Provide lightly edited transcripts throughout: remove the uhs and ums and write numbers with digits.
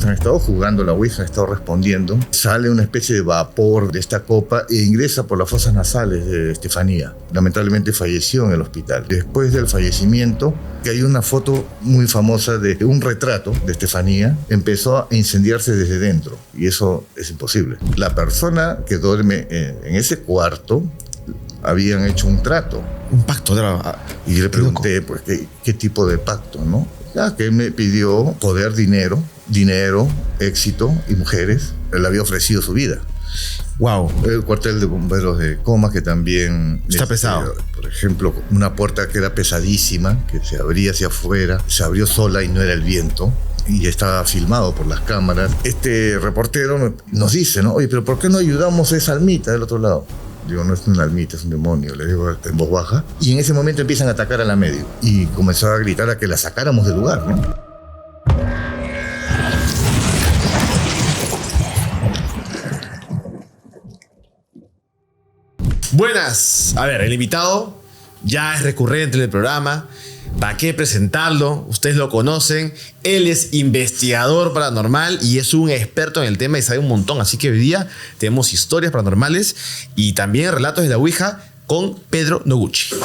han estado jugando la Ouija, han estado respondiendo. Sale una especie de vapor de esta copa e ingresa por las fosas nasales de Estefanía. Lamentablemente falleció en el hospital. Después del fallecimiento, que hay una foto muy famosa de un retrato de Estefanía, empezó a incendiarse desde dentro. Y eso es imposible. La persona que duerme en ese cuarto habían hecho un trato. Un pacto. Y yo le pregunté, pues, ¿qué tipo de pacto, no? Ya que él me pidió poder, dinero, éxito y mujeres. Él había ofrecido su vida. Wow. El cuartel de bomberos de Comas, que también... Está pesado. Por ejemplo, una puerta que era pesadísima, que se abría hacia afuera, se abrió sola y no era el viento. Y estaba filmado por las cámaras. Este reportero nos dice, ¿no? Oye, pero ¿por qué no ayudamos a esa almita del otro lado? Digo, no es una almita, es un demonio, le digo en voz baja. Y en ese momento empiezan a atacar a la médico. Y comenzó a gritar a que la sacáramos del lugar, ¿no? Buenas. A ver, el invitado ya es recurrente en el programa. ¿Para qué presentarlo? Ustedes lo conocen. Él es investigador paranormal y es un experto en el tema y sabe un montón. Así que hoy día tenemos historias paranormales y también relatos de la Ouija con Pedro Noguchi.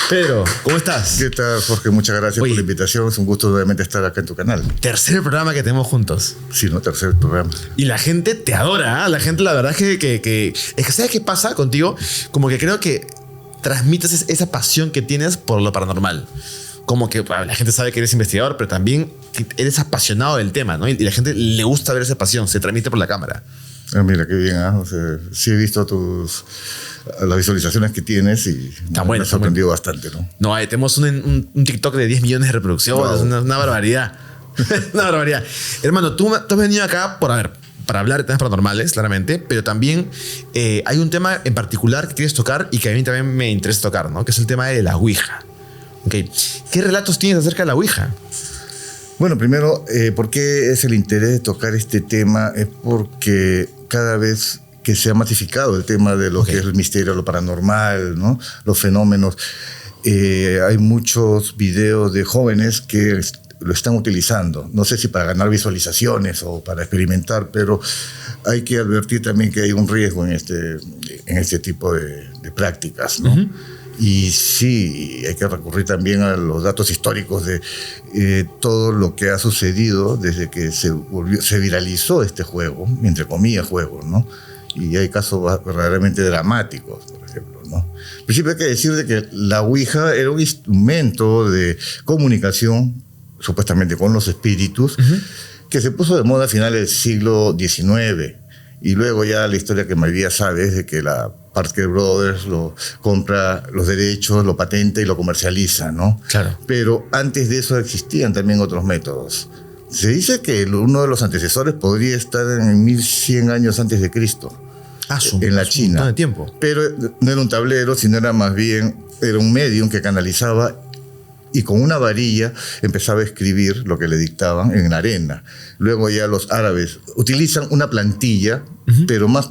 Pedro, ¿cómo estás? ¿Qué tal, Jorge? Muchas gracias por la invitación. Es un gusto nuevamente estar acá en tu canal. Tercer programa que tenemos juntos. Sí, ¿no? Tercer programa. Y la gente te adora, ¿eh? La gente, la verdad es que ¿sabes qué pasa contigo? Como que creo que transmites esa pasión que tienes por lo paranormal. Como que la gente sabe que eres investigador, pero también eres apasionado del tema, ¿no? Y la gente le gusta ver esa pasión, se transmite por la cámara. Ah, mira, qué bien, ¿eh? O sea, sí he visto las visualizaciones que tienes y me ha sorprendido bastante, ¿no? No, tenemos un TikTok de 10 millones de reproducciones, wow. Una barbaridad. Una barbaridad. Hermano, tú has venido acá para hablar de temas paranormales, claramente, pero también hay un tema en particular que quieres tocar y que a mí también me interesa tocar, ¿no? Que es el tema de la Ouija. Okay. ¿Qué relatos tienes acerca de la Ouija? Bueno, primero, ¿por qué es el interés de tocar este tema? Es porque cada vez que se ha masificado el tema de lo que es el misterio, lo paranormal, ¿no? Los fenómenos, hay muchos videos de jóvenes que lo están utilizando. No sé si para ganar visualizaciones o para experimentar, pero hay que advertir también que hay un riesgo en este tipo de prácticas, ¿no? Uh-huh. Y sí, hay que recurrir también a los datos históricos de todo lo que ha sucedido desde que se viralizó este juego, entre comillas juego, ¿no? Y hay casos verdaderamente dramáticos, por ejemplo, ¿no? En principio hay que decir de que la Ouija era un instrumento de comunicación, supuestamente con los espíritus, uh-huh, que se puso de moda a finales del siglo XIX. Y luego ya la historia que mayoría sabe es de que la Parker Brothers lo compra los derechos, lo patenta y lo comercializa, ¿no? Claro. Pero antes de eso existían también otros métodos. Se dice que uno de los antecesores podría estar en 1100 años antes de Cristo, en la China. De tiempo. Pero no era un tablero, sino era más bien era un medium que canalizaba y con una varilla empezaba a escribir lo que le dictaban en la arena. Luego ya los árabes utilizan una plantilla, uh-huh, pero más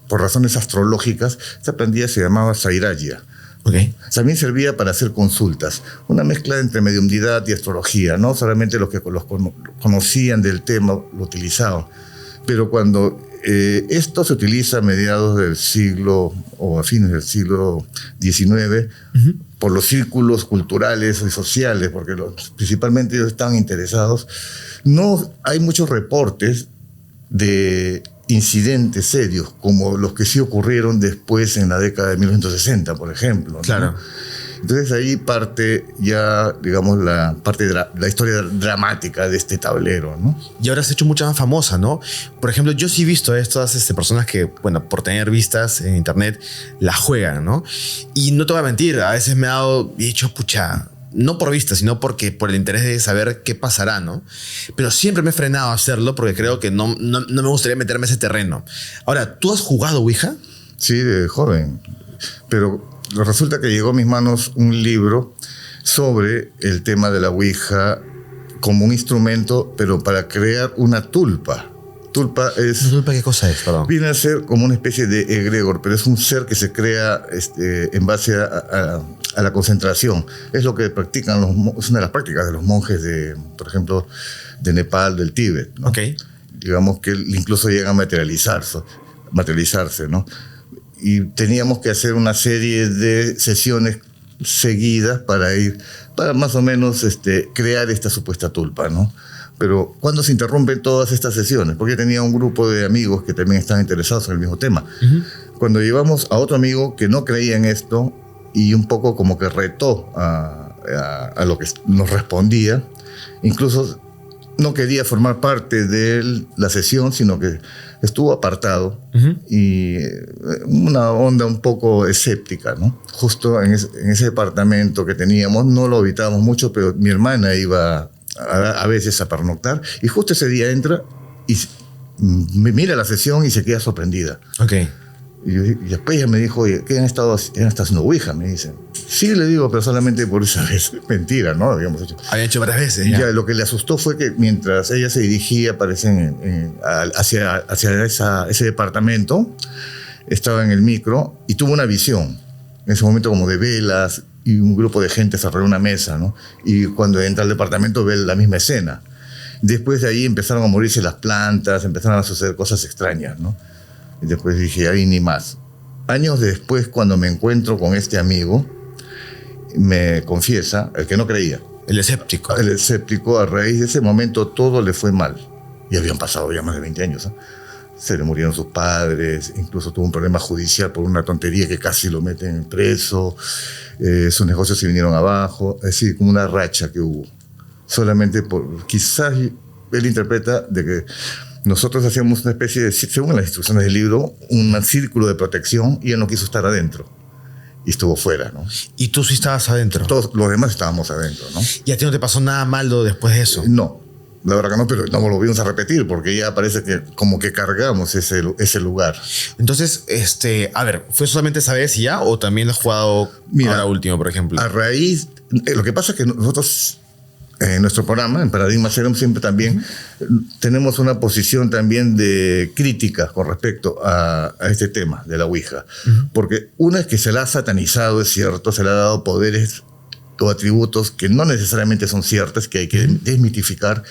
por razones astrológicas. Esta plantilla se llamaba Sairaya. Okay. También servía para hacer consultas, una mezcla entre mediumnidad y astrología, no solamente los que conocían del tema lo utilizaban, pero cuando esto se utiliza a mediados del siglo o a fines del siglo XIX, uh-huh, por los círculos culturales y sociales, porque principalmente ellos estaban interesados, no hay muchos reportes de incidentes serios como los que sí ocurrieron después en la década de 1960, por ejemplo, ¿no? Claro. Entonces ahí parte ya, digamos, la historia dramática de este tablero, ¿no? Y ahora se ha hecho mucho más famosa, ¿no? Por ejemplo, yo sí he visto a estas personas que, bueno, por tener vistas en internet, la juegan, ¿no? Y no te voy a mentir, a veces me he dicho, pucha, no por vista, sino por el interés de saber qué pasará, ¿no? Pero siempre me he frenado a hacerlo porque creo que no me gustaría meterme en ese terreno. Ahora, ¿tú has jugado Ouija? Sí, de joven. Pero resulta que llegó a mis manos un libro sobre el tema de la Ouija como un instrumento, pero para crear una tulpa. ¿Tulpa qué cosa es? Perdón. Viene a ser como una especie de egregor, pero es un ser que se crea en base a la concentración. Es lo que practican es una de las prácticas de los monjes por ejemplo, de Nepal, del Tíbet, ¿no? Ok. Digamos que incluso llegan a materializarse, ¿no? Y teníamos que hacer una serie de sesiones seguidas para más o menos crear esta supuesta tulpa, ¿no? Pero ¿cuándo se interrumpen todas estas sesiones? Porque tenía un grupo de amigos que también estaban interesados en el mismo tema. Cuando llevamos a otro amigo que no creía en esto y un poco como que retó a lo que nos respondía, incluso no quería formar parte de la sesión, sino que estuvo apartado y una onda un poco escéptica, ¿no? Justo en ese departamento que teníamos, no lo habitábamos mucho, pero mi hermana iba a veces a pernoctar y justo ese día entra y me mira la sesión y se queda sorprendida. Ok. Y después ella me dijo, oye, ¿qué han estado haciendo Ouija? Me dicen. Sí, le digo, pero solamente por esa vez. Mentira, ¿no? Habíamos hecho. Había hecho varias veces. Ya. Lo que le asustó fue que mientras ella se dirigía, hacia ese departamento, estaba en el micro y tuvo una visión. En ese momento como de velas y un grupo de gente se arregló una mesa, ¿no? Y cuando entra al departamento ve la misma escena. Después de ahí empezaron a morirse las plantas, empezaron a suceder cosas extrañas, ¿no? Y después dije, ahí ni más. Años después, cuando me encuentro con este amigo, me confiesa, el que no creía. El escéptico. El escéptico, a raíz de ese momento, todo le fue mal. Y habían pasado ya más de 20 años, ¿eh? Se le murieron sus padres, incluso tuvo un problema judicial por una tontería que casi lo meten preso. Sus negocios se vinieron abajo. Es decir, como una racha que hubo. Solamente quizás él interpreta de que nosotros hacíamos una especie de, según las instrucciones del libro, un círculo de protección y él no quiso estar adentro. Y estuvo fuera, ¿no? ¿Y tú sí estabas adentro? Todos los demás estábamos adentro, ¿no? ¿Y a ti no te pasó nada malo después de eso? No, la verdad que no, pero no volvimos a repetir porque ya parece que como que cargamos ese lugar. Entonces, a ver, ¿fue solamente esa vez y ya? ¿O también lo has jugado ahora último, por ejemplo? A raíz... lo que pasa es que nosotros... En nuestro programa, en Paradigma Cero, siempre también tenemos una posición también de crítica con respecto a este tema de la Ouija. Porque una es que se la ha satanizado, es cierto, se le ha dado poderes o atributos que no necesariamente son ciertos, que hay que desmitificar.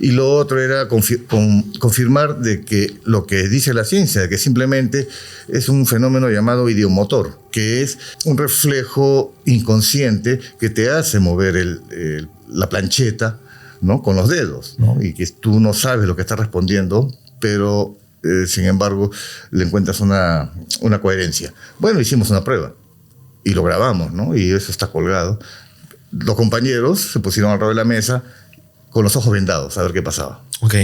Y lo otro era confirmar de que lo que dice la ciencia, de que simplemente es un fenómeno llamado idiomotor, que es un reflejo inconsciente que te hace mover la plancheta, ¿no? Con los dedos, ¿no? Y que tú no sabes lo que estás respondiendo, pero sin embargo le encuentras una coherencia. Bueno, hicimos una prueba y lo grabamos, ¿no? Y eso está colgado. Los compañeros se pusieron alrededor de la mesa con los ojos vendados a ver qué pasaba. Ok.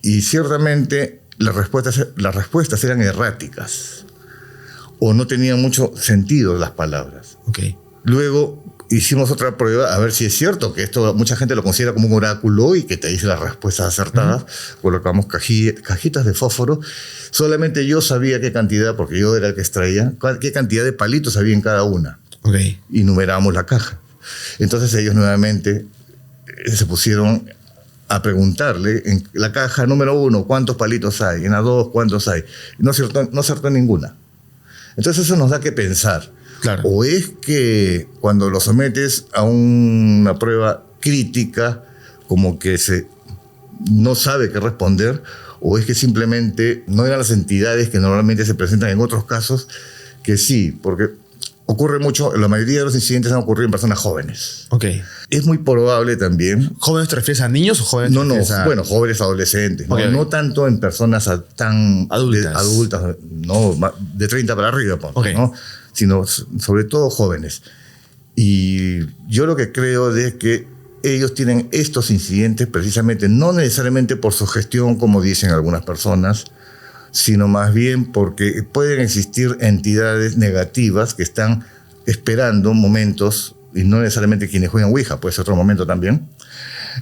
Y ciertamente las respuestas eran erráticas o no tenían mucho sentido las palabras. Ok. Luego hicimos otra prueba a ver si es cierto que esto mucha gente lo considera como un oráculo y que te dice las respuestas acertadas. Colocamos cajitas de fósforo. Solamente yo sabía qué cantidad, porque yo era el que extraía, qué cantidad de palitos había en cada una. Ok. Y numeramos la caja. Entonces ellos nuevamente se pusieron a preguntarle en la caja número 1 cuántos palitos hay, en la 2 cuántos hay. No acertó ninguna. Entonces eso nos da que pensar. Claro. O es que cuando lo sometes a una prueba crítica, como que no sabe qué responder, o es que simplemente no eran las entidades que normalmente se presentan en otros casos, que sí, porque ocurre mucho, la mayoría de los incidentes han ocurrido en personas jóvenes. Ok. Es muy probable también... ¿Jóvenes te refieres a niños o jóvenes te refieres a...? Bueno, jóvenes adolescentes. Okay. No tanto en personas tan... Adultas, no, de 30 para arriba, okay. ¿no? Sino sobre todo jóvenes. Y yo lo que creo es que ellos tienen estos incidentes precisamente, no necesariamente por su gestión, como dicen algunas personas, sino más bien porque pueden existir entidades negativas que están esperando momentos, y no necesariamente quienes juegan Ouija, puede ser otro momento también,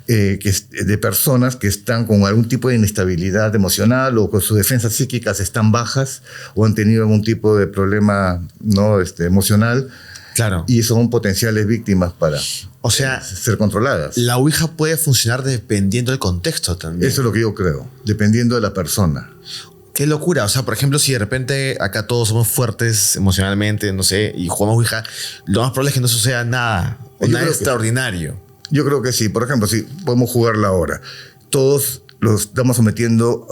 de personas que están con algún tipo de inestabilidad emocional o con sus defensas psíquicas están bajas o han tenido algún tipo de problema, ¿no? Emocional. Claro. Y son potenciales víctimas para ser controladas. La Ouija puede funcionar dependiendo del contexto también. Eso es lo que yo creo, dependiendo de la persona. Qué locura. O sea, por ejemplo, si de repente acá todos somos fuertes emocionalmente, no sé, y jugamos Ouija, lo más probable es que no suceda nada extraordinario. Yo creo que sí. Por ejemplo, si podemos jugarla ahora, todos los estamos sometiendo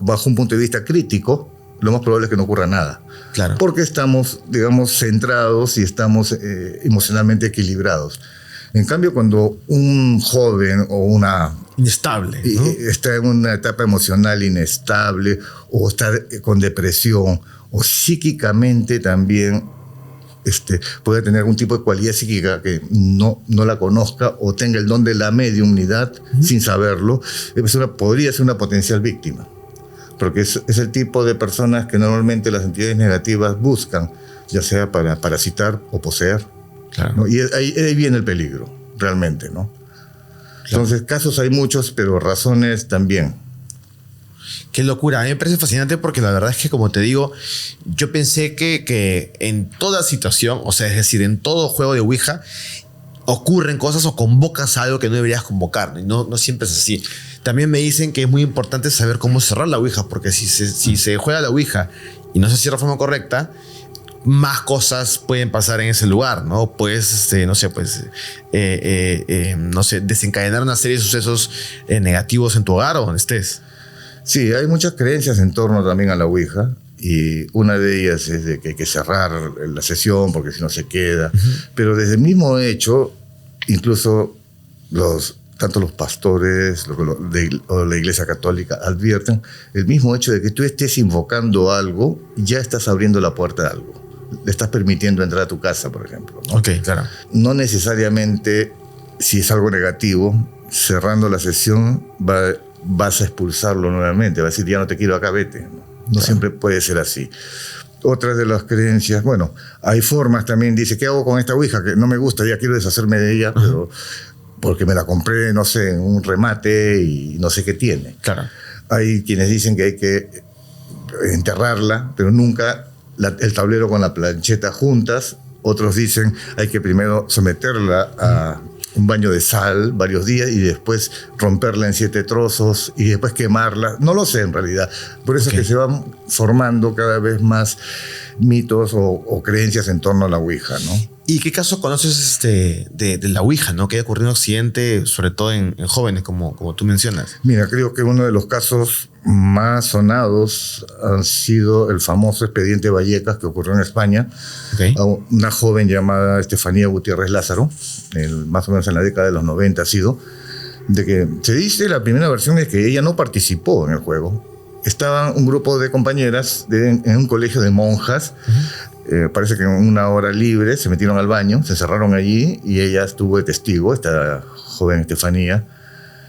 bajo un punto de vista crítico, lo más probable es que no ocurra nada. Claro. Porque estamos, digamos, centrados y estamos emocionalmente equilibrados. En cambio, cuando un joven o una... Inestable, ¿no? Está en una etapa emocional inestable o está con depresión o psíquicamente también puede tener algún tipo de cualidad psíquica que no la conozca o tenga el don de la mediumnidad sin saberlo, podría ser una potencial víctima. Porque es el tipo de personas que normalmente las entidades negativas buscan, ya sea para parasitar o poseer. Claro. ¿no? Y ahí viene el peligro, realmente, ¿no? Claro. Entonces, casos hay muchos, pero razones también. Qué locura. A mí me parece fascinante porque la verdad es que, como te digo, yo pensé que en toda situación, o sea, es decir, en todo juego de Ouija, ocurren cosas o convocas algo que no deberías convocar. Y no siempre es así. También me dicen que es muy importante saber cómo cerrar la Ouija, porque si se juega la Ouija y no se cierra de forma correcta, más cosas pueden pasar en ese lugar, ¿no? Pues, no sé, desencadenar una serie de sucesos negativos en tu hogar o donde estés. Sí, hay muchas creencias en torno también a la Ouija y una de ellas es de que hay que cerrar la sesión porque si no se queda. Pero desde el mismo hecho, incluso tanto los pastores o la Iglesia Católica advierten el mismo hecho de que tú estés invocando algo, ya estás abriendo la puerta de algo. Le estás permitiendo entrar a tu casa, por ejemplo, ¿no? Ok, claro. No necesariamente, si es algo negativo, cerrando la sesión vas a expulsarlo nuevamente. Va a decir, ya no te quiero acá, vete. No siempre puede ser así. Otras de las creencias, bueno, hay formas también. Dice, ¿qué hago con esta Ouija? Que no me gusta, ya quiero deshacerme de ella, pero porque me la compré, no sé, en un remate y no sé qué tiene. Claro. Hay quienes dicen que hay que enterrarla, pero nunca el tablero con la plancheta juntas. Otros dicen hay que primero someterla a un baño de sal varios días y después romperla en 7 trozos y después quemarla. No lo sé en realidad. Por eso es que se van formando cada vez más mitos o creencias en torno a la Ouija, ¿no? ¿Y qué caso conoces de la Ouija, ¿no? Que haya ocurrido en Occidente, sobre todo en jóvenes, como tú mencionas? Mira, creo que uno de los casos más sonados han sido el famoso expediente Vallecas que ocurrió en España. Okay. A una joven llamada Estefanía Gutiérrez Lázaro, más o menos en la década de los 90 ha sido, de que se dice, la primera versión es que ella no participó en el juego. Estaban un grupo de compañeras en un colegio de monjas. Parece que en una hora libre se metieron al baño, se encerraron allí y ella estuvo de testigo, esta joven Estefanía,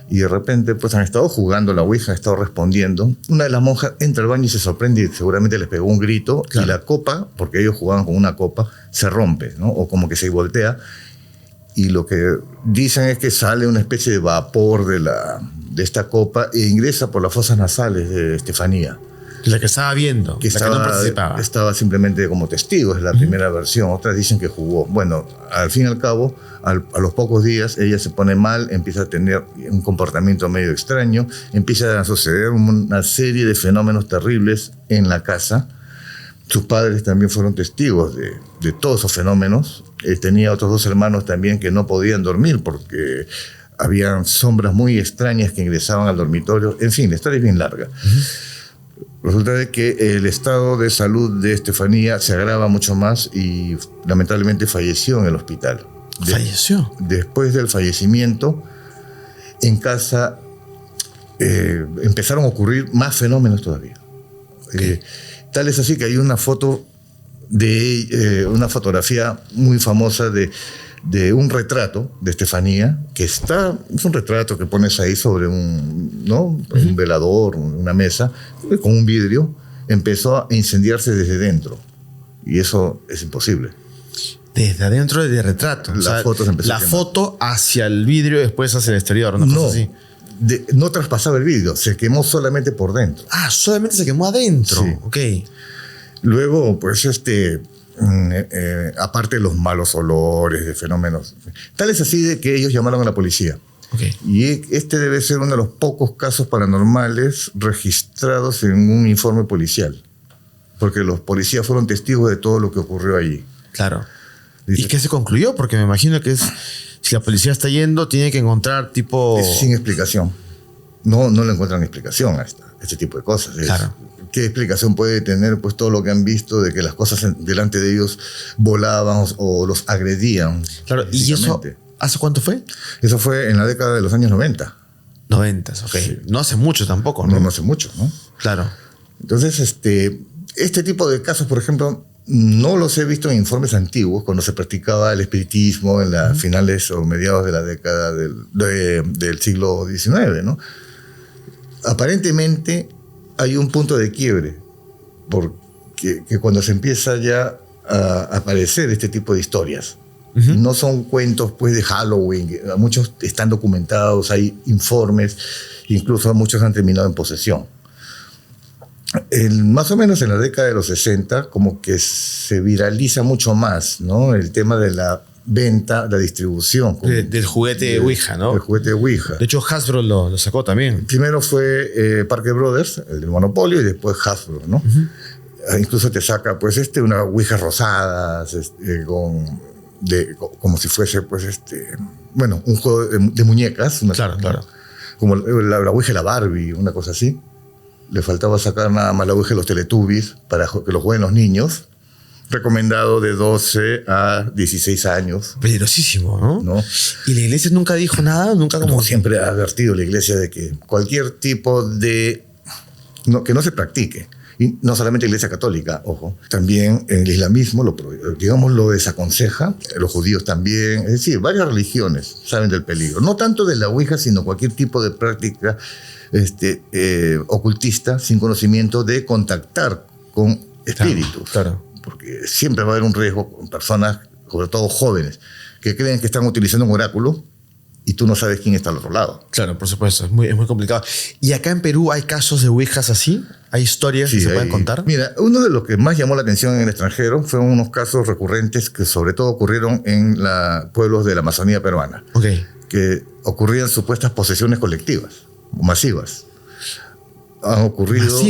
y de repente pues han estado jugando la Ouija, han estado respondiendo. Una de las monjas entra al baño y se sorprende y seguramente les pegó un grito. Claro. Y la copa, porque ellos jugaban con una copa, se rompe, ¿no? O como que se voltea. Y lo que dicen es que sale una especie de vapor de esta copa e ingresa por las fosas nasales de Estefanía. La que estaba viendo, que no participaba. Estaba simplemente como testigo, es la primera versión. Otras dicen que jugó. Bueno, al fin y al cabo, a los pocos días, ella se pone mal, empieza a tener un comportamiento medio extraño, empieza a suceder una serie de fenómenos terribles en la casa. Sus padres también fueron testigos de todos esos fenómenos. Tenía otros 2 hermanos también que no podían dormir porque habían sombras muy extrañas que ingresaban al dormitorio. En fin, la historia es bien larga. Resulta de que el estado de salud de Estefanía se agrava mucho más y lamentablemente falleció en el hospital. ¿Falleció? Después del fallecimiento, en casa empezaron a ocurrir más fenómenos todavía. Tal es así que hay una foto una fotografía muy famosa de un retrato de Estefanía, que es un retrato que pones ahí sobre un velador, una mesa, con un vidrio, empezó a incendiarse desde dentro. Y eso es imposible. Desde adentro del retrato. La foto hacia el vidrio y después hacia el exterior, ¿no? No, así. No traspasaba el vidrio, se quemó solamente por dentro. Ah, solamente se quemó adentro. Sí. Ok. Luego, pues aparte de los malos olores, de fenómenos. Tal es así de que ellos llamaron a la policía. Okay. Y debe ser uno de los pocos casos paranormales registrados en un informe policial. Porque los policías fueron testigos de todo lo que ocurrió allí. Claro. ¿Y qué se concluyó? Porque me imagino que Si la policía está yendo, tiene que encontrar tipo... Es sin explicación. No le encuentran explicación a este tipo de cosas. Claro. ¿Qué explicación puede tener pues todo lo que han visto de que las cosas delante de ellos volaban o los agredían? Claro, ¿y eso hace cuánto fue? Eso fue en la década de los años 90. 90, ok. Sí. No hace mucho tampoco, ¿no? No hace mucho, ¿no? Claro. Entonces, este tipo de casos, por ejemplo, no los he visto en informes antiguos, cuando se practicaba el espiritismo en las finales o mediados de la década del siglo XIX, ¿no? Aparentemente hay un punto de quiebre, porque cuando se empieza ya a aparecer este tipo de historias. No son cuentos pues de Halloween, muchos están documentados, hay informes, incluso muchos han terminado en posesión. Más o menos en la década de los 60 como que se viraliza mucho más, ¿no? El tema de la venta, la distribución. Del juguete Ouija, ¿no? El juguete Ouija. De hecho, Hasbro lo sacó también. Primero fue Parker Brothers, el del Monopolio, y después Hasbro, ¿no? Incluso te saca pues una Ouija rosada, como si fuese pues un juego de muñecas. Claro. Como la Ouija y la Barbie, una cosa así. Le faltaba sacar nada más la Ouija de los Teletubbies para que lo jueguen los niños. Recomendado de 12 a 16 años. Peligrosísimo, ¿no? ¿Y la iglesia nunca dijo nada? Nunca como... No, siempre ha advertido la iglesia de que cualquier tipo de... que no se practique. Y no solamente la iglesia católica, ojo. También el islamismo lo desaconseja. Los judíos también. Es decir, varias religiones saben del peligro. No tanto de la Ouija, sino cualquier tipo de práctica ocultista sin conocimiento de contactar con espíritus. Claro. Porque siempre va a haber un riesgo con personas, sobre todo jóvenes, que creen que están utilizando un oráculo y tú no sabes quién está al otro lado. Claro, por supuesto, es muy complicado. ¿Y acá en Perú hay casos de ouijas así? ¿Hay historias que se pueden contar? Mira, uno de los que más llamó la atención en el extranjero fueron unos casos recurrentes que sobre todo ocurrieron en pueblos de la Amazonía peruana. Que ocurrían supuestas posesiones colectivas, masivas. Han ocurrido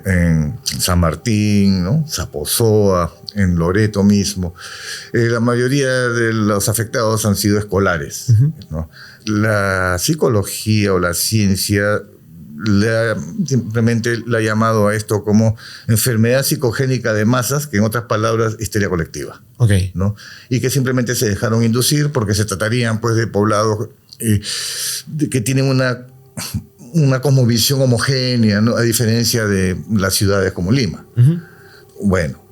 en San Martín, ¿no? Zaposoa, en Loreto mismo. La mayoría de los afectados han sido escolares, ¿no? La psicología o la ciencia simplemente le ha llamado a esto como enfermedad psicogénica de masas, que en otras palabras, histeria colectiva. ¿No? Y que simplemente se dejaron inducir porque se tratarían pues, de poblados que tienen una cosmovisión homogénea, ¿no? A diferencia de las ciudades como Lima. Bueno,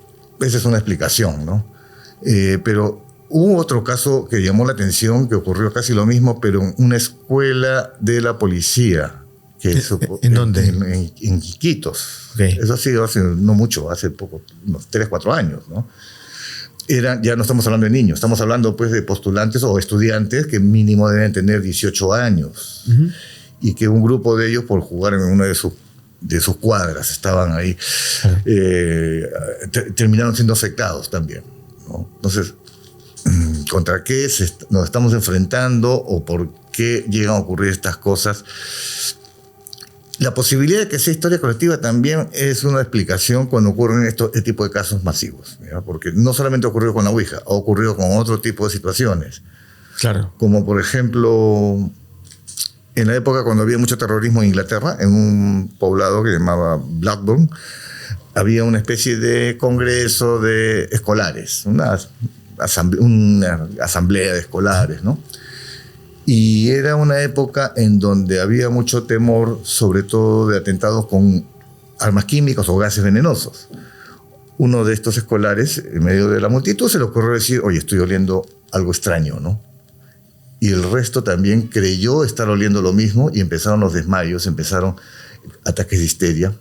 esa es una explicación, ¿no? Pero hubo otro caso que llamó la atención, que ocurrió casi lo mismo, pero en una escuela de la policía. ¿En dónde? En Iquitos. Eso ha sido hace no mucho, hace poco, unos 3, 4 años, ¿no? Ya no estamos hablando de niños, estamos hablando pues de postulantes o estudiantes que mínimo deben tener 18 años. Y que un grupo de ellos, por jugar en una de sus cuadras, estaban ahí, terminaron siendo afectados también, ¿no? Entonces, ¿contra qué nos estamos enfrentando o por qué llegan a ocurrir estas cosas? La posibilidad de que sea historia colectiva también es una explicación cuando ocurren este tipo de casos masivos, ¿ya? Porque no solamente ocurrió con la Ouija, ha ocurrido con otro tipo de situaciones. Claro. Como por ejemplo... En la época cuando había mucho terrorismo en Inglaterra, en un poblado que se llamaba Blackburn, había una especie de congreso de escolares, una asamblea de escolares, ¿no? Y era una época en donde había mucho temor, sobre todo de atentados con armas químicas o gases venenosos. Uno de estos escolares, en medio de la multitud, se le ocurrió decir, oye, estoy oliendo algo extraño, ¿no? Y el resto también creyó estar oliendo lo mismo y empezaron los desmayos, empezaron ataques de histeria.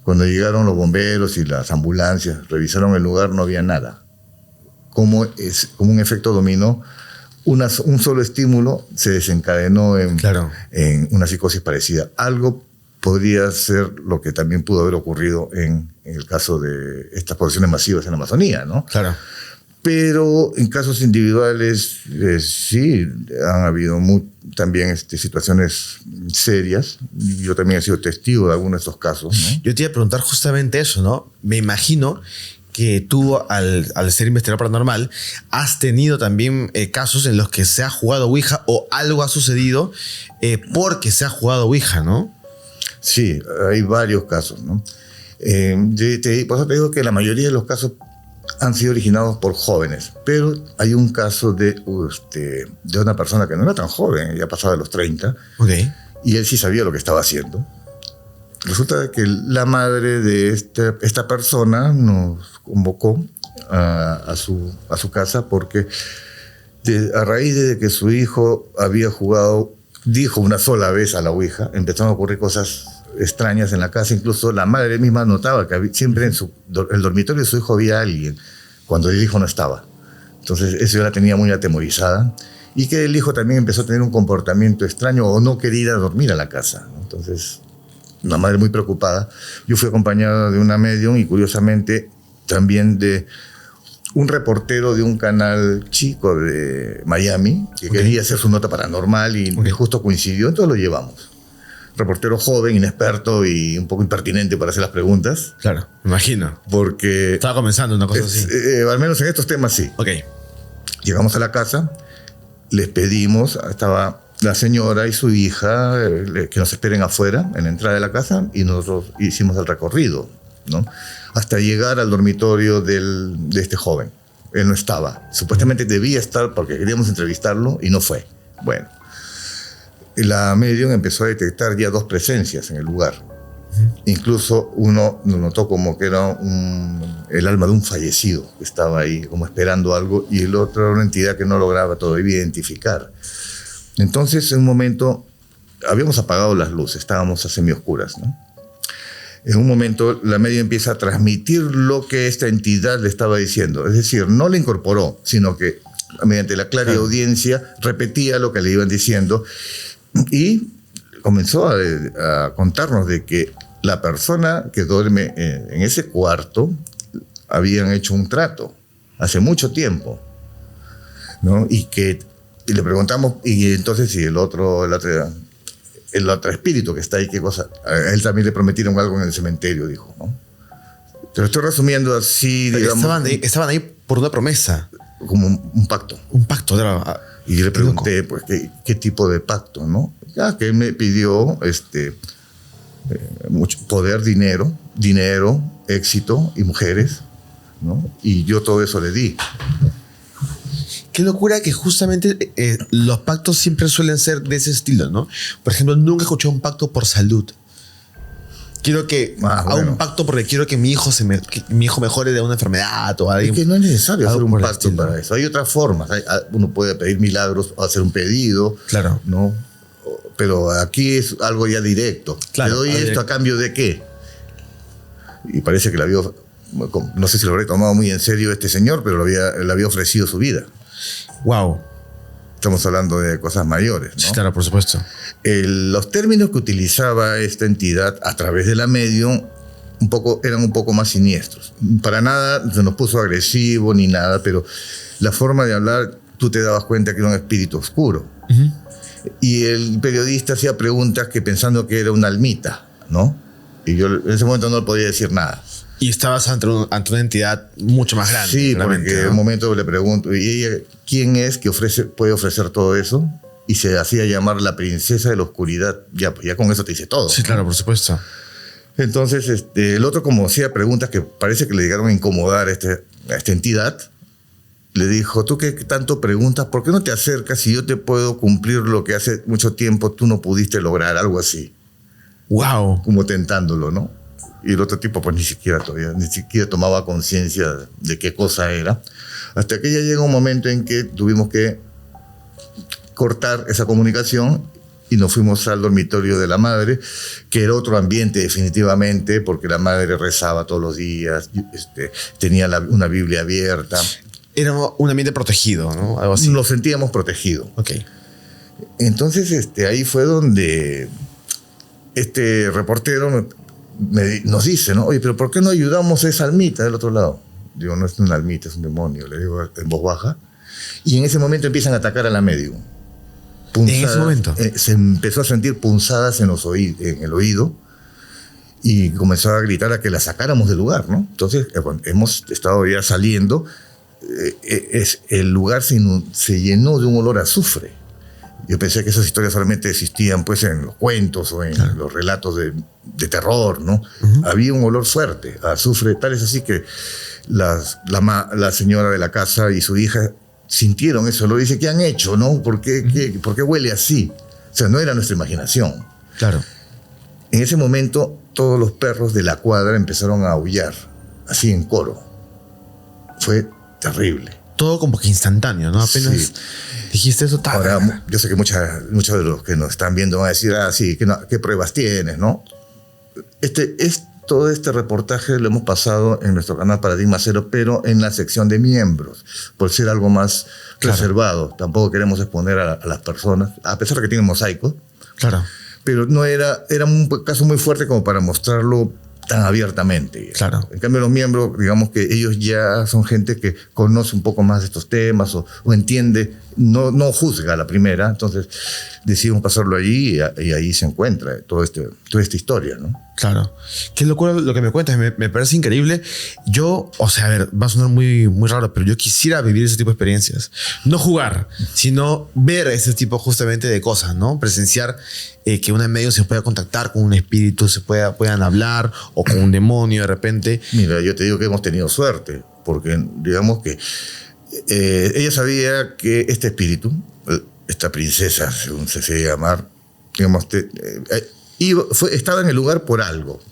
Cuando llegaron los bomberos y las ambulancias, revisaron el lugar, no había nada. Como un efecto dominó, un solo estímulo se desencadenó en una psicosis parecida. Algo podría ser lo que también pudo haber ocurrido en el caso de estas posesiones masivas en la Amazonía, ¿no? Claro. Pero en casos individuales sí han habido también situaciones serias. Yo también he sido testigo de algunos de estos casos, ¿no? Yo te iba a preguntar justamente eso, ¿no? Me imagino que tú, al ser investigador paranormal, has tenido también casos en los que se ha jugado Ouija o algo ha sucedido porque se ha jugado Ouija, ¿no? Sí, hay varios casos, ¿no? Por eso te digo que la mayoría de los casos han sido originados por jóvenes, pero hay un caso de una persona que no era tan joven, ya pasaba de los 30, Okay. y él sí sabía lo que estaba haciendo. Resulta que la madre de esta persona nos convocó a su casa porque a raíz de que su hijo había jugado, dijo una sola vez a la Ouija, empezaron a ocurrir cosas extrañas en la casa. Incluso la madre misma notaba que siempre en el dormitorio de su hijo había alguien cuando el hijo no estaba. Entonces eso ya la tenía muy atemorizada, y que el hijo también empezó a tener un comportamiento extraño o no quería ir a dormir a la casa, ¿no? Entonces una madre muy preocupada. Yo fui acompañado de una medium y curiosamente también de un reportero de un canal chico de Miami que quería hacer su nota paranormal y justo coincidió, entonces lo llevamos. Reportero joven, inexperto y un poco impertinente para hacer las preguntas. Claro, me imagino. Porque estaba comenzando una cosa así. Al menos en estos temas sí. Ok. Llegamos a la casa, les pedimos, estaba la señora y su hija, que nos esperen afuera en la entrada de la casa, y nosotros hicimos el recorrido, ¿no? Hasta llegar al dormitorio de este joven. Él no estaba. Supuestamente debía estar porque queríamos entrevistarlo y no fue. Bueno, la medium empezó a detectar ya 2 presencias en el lugar. Incluso uno nos notó como que era el alma de un fallecido que estaba ahí como esperando algo, y el otro era una entidad que no lograba todavía identificar. Entonces, en un momento, habíamos apagado las luces, estábamos a semioscuras, ¿no? En un momento, la media empieza a transmitir lo que esta entidad le estaba diciendo. Es decir, no le incorporó, sino que mediante la clara audiencia repetía lo que le iban diciendo, y comenzó a contarnos de que la persona que duerme en ese cuarto habían hecho un trato hace mucho tiempo, ¿no? Y le preguntamos, y entonces si el otro espíritu que está ahí, ¿qué cosa? A él también le prometieron algo en el cementerio, dijo, ¿no? Te lo estoy resumiendo así, pero digamos. Estaban ahí por una promesa. Como un pacto. Un pacto, claro. Y yo le pregunté, pues, ¿qué tipo de pacto, no? Ya que él me pidió mucho poder, dinero, éxito y mujeres, ¿no? Y yo todo eso le di. Qué locura que justamente los pactos siempre suelen ser de ese estilo, ¿no? Por ejemplo, nunca escuché un pacto por salud. Quiero que haga un pacto porque quiero que mi hijo mejore de una enfermedad o algo. Es que no es necesario hacer un pacto para eso. Hay otras formas. Uno puede pedir milagros o hacer un pedido. Claro. ¿No? Pero aquí es algo ya directo. Claro, ¿te doy esto a cambio de qué? Y parece que no sé si lo habría tomado muy en serio este señor, pero le había ofrecido su vida. Wow. Estamos hablando de cosas mayores, ¿no? Sí, claro, por supuesto. Los términos que utilizaba esta entidad a través de la medium eran un poco más siniestros. Para nada se nos puso agresivo ni nada, pero la forma de hablar, tú te dabas cuenta que era un espíritu oscuro. Y el periodista hacía preguntas que pensando que era una almita, ¿no? Y yo en ese momento no le podía decir nada. Y estabas ante una entidad mucho más grande. Sí, porque en un momento le pregunto, ¿y ella quién es que puede ofrecer todo eso? Y se hacía llamar la princesa de la oscuridad. Ya con eso te dice todo. Sí, claro, por supuesto. Entonces, el otro, como hacía preguntas que parece que le llegaron a incomodar a esta entidad, le dijo, tú que tanto preguntas, ¿por qué no te acercas si yo te puedo cumplir lo que hace mucho tiempo tú no pudiste lograr? Algo así. Wow. Como tentándolo, ¿no? Y el otro tipo pues ni siquiera tomaba conciencia de qué cosa era, hasta que ya llega un momento en que tuvimos que cortar esa comunicación y nos fuimos al dormitorio de la madre, que era otro ambiente definitivamente, porque la madre rezaba todos los días, tenía una Biblia abierta. Era un ambiente protegido, ¿no? Algo así. Nos sentíamos protegidos. Ok. Entonces ahí fue donde este reportero nos dice, ¿no? Oye, pero ¿por qué no ayudamos a esa almita del otro lado? Digo, no es una almita, es un demonio, le digo en voz baja. Y en ese momento empiezan a atacar a la medium. ¿En ese momento? Se empezó a sentir punzadas en el oído. y comenzó a gritar a que la sacáramos del lugar, ¿no? Entonces, cuando hemos estado ya saliendo, el lugar se llenó de un olor a azufre. Yo pensé que esas historias solamente existían pues en los cuentos o en los relatos de terror, ¿no? Había un olor fuerte a azufre, tal es así que la señora de la casa y su hija sintieron eso. Lo dice, ¿qué han hecho, no? ¿Por qué huele así? O sea, no era nuestra imaginación. Claro. En ese momento, todos los perros de la cuadra empezaron a aullar, así en coro. Fue terrible. Todo como que instantáneo, ¿no? Apenas dijiste eso. Ahora, yo sé que muchos de los que nos están viendo van a decir, sí, ¿qué pruebas tienes, no? Todo este reportaje lo hemos pasado en nuestro canal Paradigma Cero, pero en la sección de miembros, por ser algo más reservado. Tampoco queremos exponer a las personas, a pesar de que tiene mosaico. Claro. Pero no era un caso muy fuerte como para mostrarlo tan abiertamente. Claro. En cambio, los miembros, digamos que ellos ya son gente que conoce un poco más de estos temas o entiende, no juzga a la primera, entonces decidimos pasarlo allí y ahí se encuentra toda esta historia, ¿no? Claro. Qué locura lo que me cuentas, me parece increíble. Yo, o sea, a ver, va a sonar muy, muy raro, pero yo quisiera vivir ese tipo de experiencias. No jugar, sino ver ese tipo justamente de cosas, ¿no? Presenciar que una medio se pueda contactar con un espíritu, puedan hablar o con un demonio de repente. Mira, yo te digo que hemos tenido suerte, porque digamos que ella sabía que este espíritu, esta princesa, según se hacía llamar, digamos, estaba en el lugar por algo,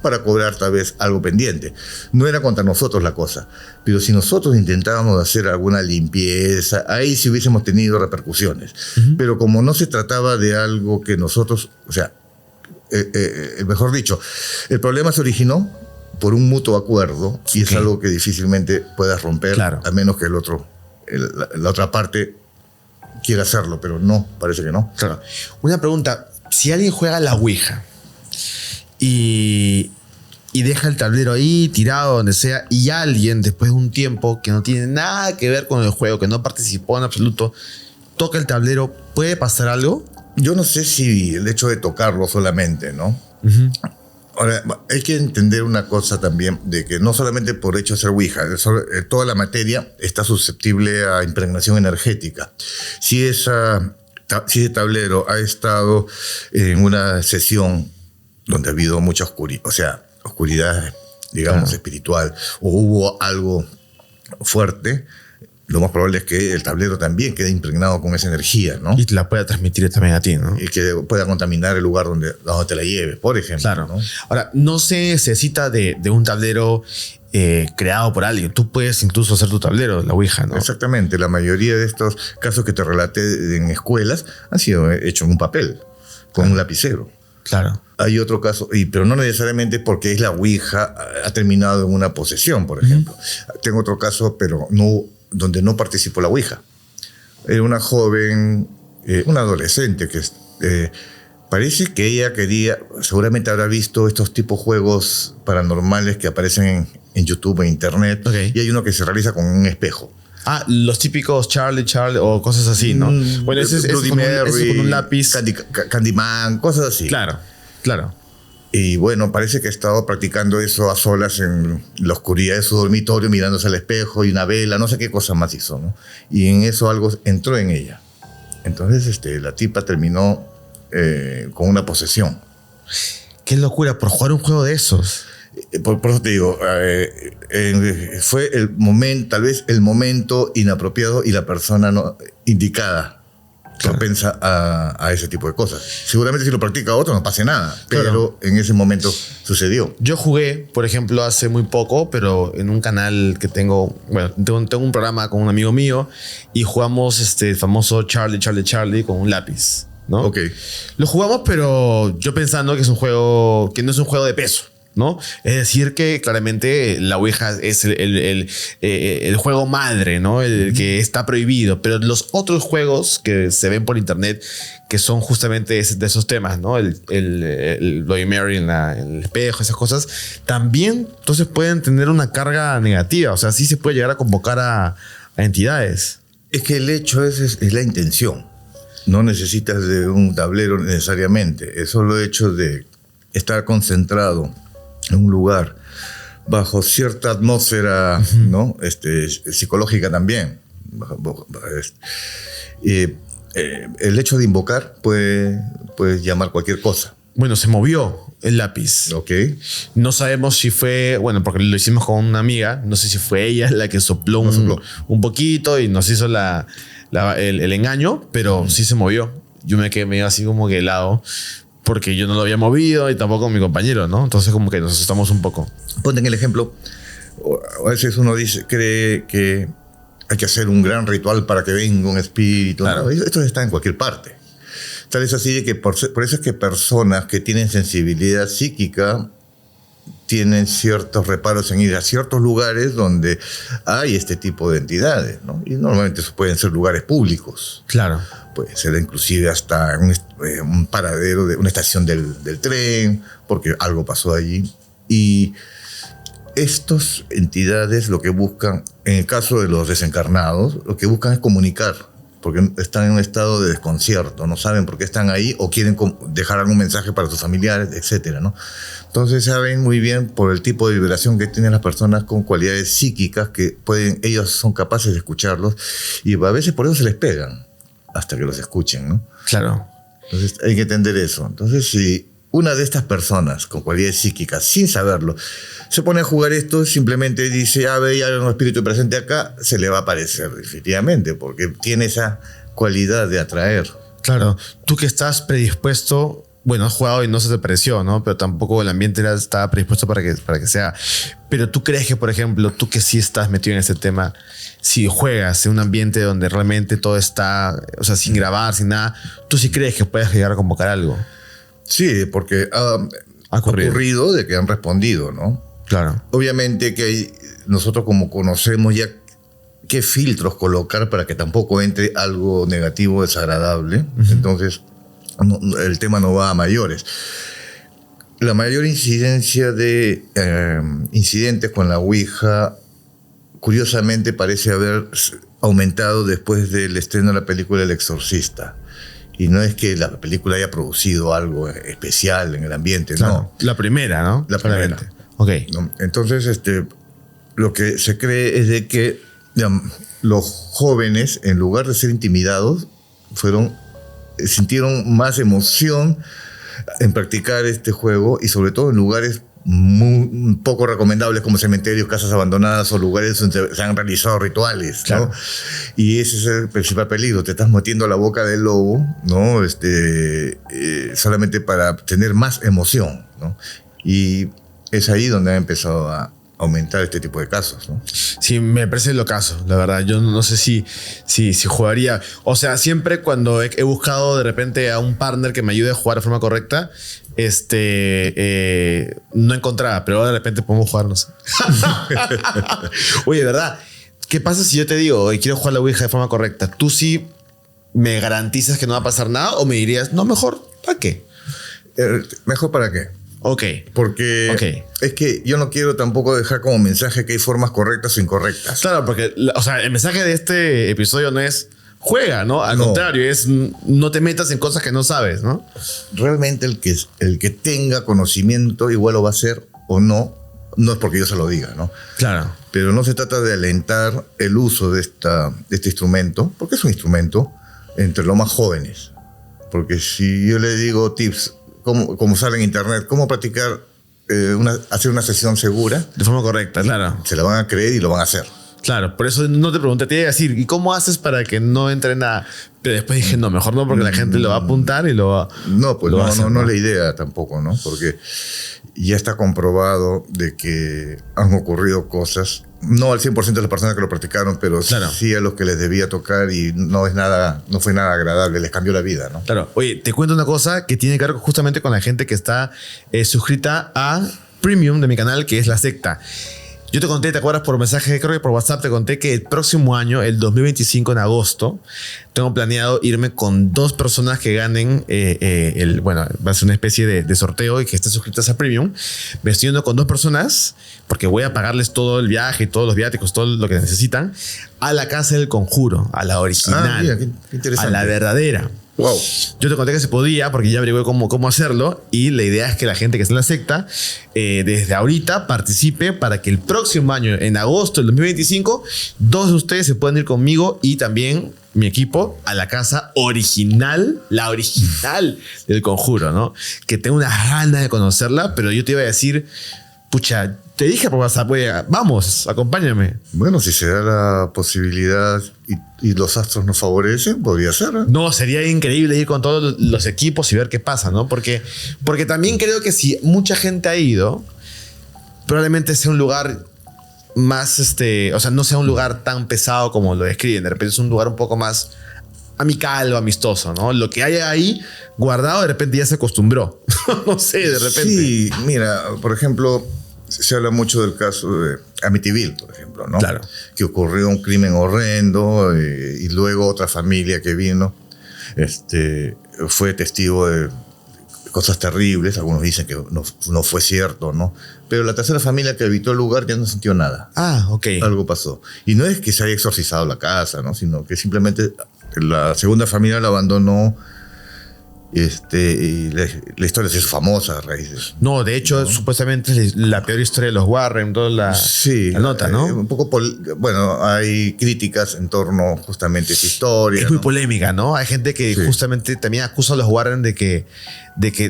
para cobrar tal vez algo pendiente. No era contra nosotros la cosa, pero si nosotros intentábamos hacer alguna limpieza, ahí sí hubiésemos tenido repercusiones. Pero como no se trataba de algo que nosotros, o sea, mejor dicho, el problema se originó por un mutuo acuerdo y es algo que difícilmente puedas romper, a menos que la otra parte quiera hacerlo, pero no, parece que no. Claro. Una pregunta. Si alguien juega a la Ouija y deja el tablero ahí tirado donde sea y alguien después de un tiempo que no tiene nada que ver con el juego, que no participó en absoluto, toca el tablero, ¿puede pasar algo? Yo no sé si el hecho de tocarlo solamente, ¿no? Ahora, hay que entender una cosa también, de que no solamente por hecho de ser Ouija, toda la materia está susceptible a impregnación energética. Si ese tablero ha estado en una sesión donde ha habido mucha oscuridad, digamos, espiritual, o hubo algo fuerte, lo más probable es que el tablero también quede impregnado con esa energía, ¿no? Y te la pueda transmitir también a ti, ¿no? Y que pueda contaminar el lugar donde te la lleves, por ejemplo. Claro. ¿no? Ahora, no se necesita de un tablero creado por alguien. Tú puedes incluso hacer tu tablero, la Ouija, ¿no? Exactamente. La mayoría de estos casos que te relaté en escuelas han sido hechos en un papel, con un lapicero. Claro. Hay otro caso, pero no necesariamente porque es la Ouija, ha terminado en una posesión, por ejemplo. Tengo otro caso, pero no, donde no participó la Ouija. Era una joven, una adolescente que parece que ella quería, seguramente habrá visto estos tipos de juegos paranormales que aparecen en YouTube, en Internet, y hay uno que se realiza con un espejo. Los típicos Charlie o cosas así, ¿no? Bueno, ese es con un lápiz. Candyman, cosas así. Claro. Y bueno, parece que ha estado practicando eso a solas en la oscuridad de su dormitorio, mirándose al espejo y una vela, no sé qué cosa más hizo, ¿no? Y en eso algo entró en ella. Entonces la tipa terminó con una posesión. Qué locura, por jugar un juego de esos. Por eso te digo, fue tal vez el momento inapropiado y la persona no indicada, propensa a ese tipo de cosas. Seguramente si lo practica otro no pase nada, pero en ese momento sucedió. Yo jugué, por ejemplo, hace muy poco, pero en un canal que tengo un programa con un amigo mío y jugamos el famoso Charlie con un lápiz, ¿no? Ok. Lo jugamos, pero yo pensando que es un juego que no es un juego de peso, ¿no? Es decir, que claramente la Ouija es el juego madre, ¿no? El que está prohibido. Pero los otros juegos que se ven por internet, que son justamente de esos temas, ¿no? El Bloody Mary en el espejo, esas cosas, también entonces pueden tener una carga negativa. O sea, sí se puede llegar a convocar a entidades. Es que el hecho es la intención. No necesitas de un tablero necesariamente. Es solo el hecho de estar concentrado en un lugar bajo cierta atmósfera, ¿no? Psicológica también. El hecho de invocar puede llamar cualquier cosa. Bueno, se movió el lápiz. Ok. No sabemos si fue, bueno, porque lo hicimos con una amiga, no sé si fue ella la que sopló un poquito y nos hizo el engaño, pero sí se movió. Yo me quedé medio así como que helado, porque yo no lo había movido y tampoco mi compañero, ¿no? Entonces como que nos asustamos un poco. Ponte en el ejemplo, a veces uno cree que hay que hacer un gran ritual para que venga un espíritu. Claro. No, esto está en cualquier parte. Tal es así de que por eso es que personas que tienen sensibilidad psíquica tienen ciertos reparos en ir a ciertos lugares donde hay este tipo de entidades, ¿no? Y normalmente pueden ser lugares públicos. Claro. Puede ser inclusive hasta un paradero de una estación del tren, porque algo pasó allí. Y estas entidades lo que buscan, en el caso de los desencarnados, lo que buscan es comunicar, porque están en un estado de desconcierto, no saben por qué están ahí o quieren dejar algún mensaje para sus familiares, etcétera, ¿no? Entonces saben muy bien por el tipo de vibración que tienen las personas con cualidades psíquicas que ellos son capaces de escucharlos y a veces por eso se les pegan hasta que los escuchen, ¿no? Claro. Entonces hay que entender eso. Entonces si una de estas personas con cualidades psíquicas, sin saberlo, se pone a jugar esto, simplemente dice, ve, hay un espíritu presente acá, se le va a aparecer definitivamente, porque tiene esa cualidad de atraer. Claro. Tú que estás predispuesto, bueno, has jugado y no se te pareció, ¿no? Pero tampoco el ambiente estaba predispuesto para que sea. Pero tú crees que, por ejemplo, tú que sí estás metido en este tema, si juegas en un ambiente donde realmente todo está, o sea, sin grabar, sin nada, ¿tú sí crees que puedes llegar a convocar algo? Sí, porque ha ocurrido de que han respondido, ¿no? Claro. Obviamente que nosotros como conocemos ya qué filtros colocar para que tampoco entre algo negativo, desagradable. Entonces, el tema no va a mayores. La mayor incidencia de incidentes con la Ouija, curiosamente, parece haber aumentado después del estreno de la película El Exorcista. Y no es que la película haya producido algo especial en el ambiente, claro. No. La primera, ¿no? La primera. Ok. ¿No? Entonces, lo que se cree es de que los jóvenes, en lugar de ser intimidados, sintieron más emoción en practicar este juego y sobre todo en lugares muy poco recomendables como cementerios, casas abandonadas o lugares donde se han realizado rituales, claro. ¿no? Y ese es el principal peligro. Te estás metiendo a la boca del lobo, ¿no? Solamente para tener más emoción, ¿no? Y es ahí donde ha empezado a aumentar este tipo de casos, ¿no? Sí, me parece locazo, la verdad. Yo no sé si jugaría. O sea, siempre cuando he buscado de repente a un partner que me ayude a jugar de forma correcta, no encontraba, pero ahora de repente podemos jugar, no sé. Oye, ¿verdad? ¿Qué pasa si yo te digo, oye, quiero jugar la Ouija de forma correcta? ¿Tú sí me garantizas que no va a pasar nada o me dirías, no, mejor, ¿para qué? ¿Mejor para qué? Ok. Porque es que yo no quiero tampoco dejar como mensaje que hay formas correctas o incorrectas. Claro, porque o sea, el mensaje de este episodio no es juega, ¿no? Al contrario, es no te metas en cosas que no sabes, ¿no? Realmente el que tenga conocimiento igual lo va a hacer o no es porque yo se lo diga, ¿no? Claro. Pero no se trata de alentar el uso de este instrumento, porque es un instrumento, entre los más jóvenes. Porque si yo le digo tips, como sale en internet, cómo practicar, hacer una sesión segura. De forma correcta, claro. Se la van a creer y lo van a hacer. Claro, por eso no te pregunté, te iba a decir, ¿y cómo haces para que no entre nada? Pero después dije, no, mejor no, porque la gente lo va a apuntar y lo va No, pues lo va a hacer, no es la idea tampoco, ¿no? Porque ya está comprobado de que han ocurrido cosas, no al 100% de las personas que lo practicaron, pero claro, sí a los que les debía tocar y no fue nada agradable, les cambió la vida, ¿no? Claro. Oye, te cuento una cosa que tiene que ver justamente con la gente que está suscrita a Premium de mi canal, que es La Secta. Yo te conté, ¿te acuerdas? Por mensaje, creo que por WhatsApp te conté que el próximo año, el 2025 en agosto, tengo planeado irme con 2 personas que ganen bueno, va a ser una especie de sorteo y que estén suscritas a Premium. Me estoy yendo con 2 personas porque voy a pagarles todo el viaje, todos los viáticos, todo lo que necesitan, a la Casa del Conjuro, a la original, Mira, qué interesante. a la verdadera. Wow. Yo te conté que se podía porque ya averigué cómo hacerlo y la idea es que la gente que está en la secta desde ahorita participe para que el próximo año, en agosto del 2025, 2 de ustedes se puedan ir conmigo y también mi equipo a la casa original, la original del Conjuro, ¿no? Que tengo unas ganas de conocerla, pero yo te iba a decir, pucha, te dije por WhatsApp, vamos, acompáñame. Bueno, si se da la posibilidad y los astros nos favorecen, podría ser, ¿eh? No, sería increíble ir con todos los equipos y ver qué pasa, ¿no? Porque también creo que si mucha gente ha ido, probablemente sea un lugar más, o sea, no sea un lugar tan pesado como lo describen. De repente es un lugar un poco más amical o amistoso, ¿no? Lo que hay ahí guardado de repente ya se acostumbró. No sé, de repente. Sí, mira, por ejemplo, se habla mucho del caso de Amityville, por ejemplo, ¿no? Claro. Que ocurrió un crimen horrendo y luego otra familia que vino fue testigo de cosas terribles. Algunos dicen que no fue cierto, ¿no? Pero la tercera familia que habitó el lugar ya no sintió nada. Ah, ok. Algo pasó. Y no es que se haya exorcizado la casa, ¿no? Sino que simplemente la segunda familia la abandonó. Y la historia se hizo famosa a raíz de eso. No, de hecho, supuestamente es la peor historia de los Warren, toda la nota, ¿no? Un poco, bueno, hay críticas en torno justamente a esa historia. Es muy polémica, ¿no? Hay gente que justamente también acusa a los Warren de que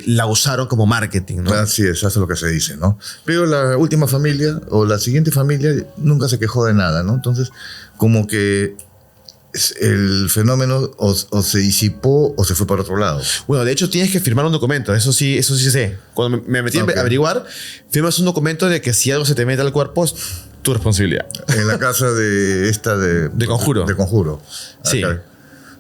la usaron como marketing, ¿no? Así es, eso es lo que se dice, ¿no? Pero la última familia o la siguiente familia nunca se quejó de nada, ¿no? Entonces, como que el fenómeno o se disipó o se fue para otro lado. Bueno, de hecho tienes que firmar un documento, eso sí sé. Cuando me metí a averiguar, firmas un documento de que si algo se te mete al cuerpo es tu responsabilidad. En la casa de Conjuro. De Conjuro. Sí. Acá,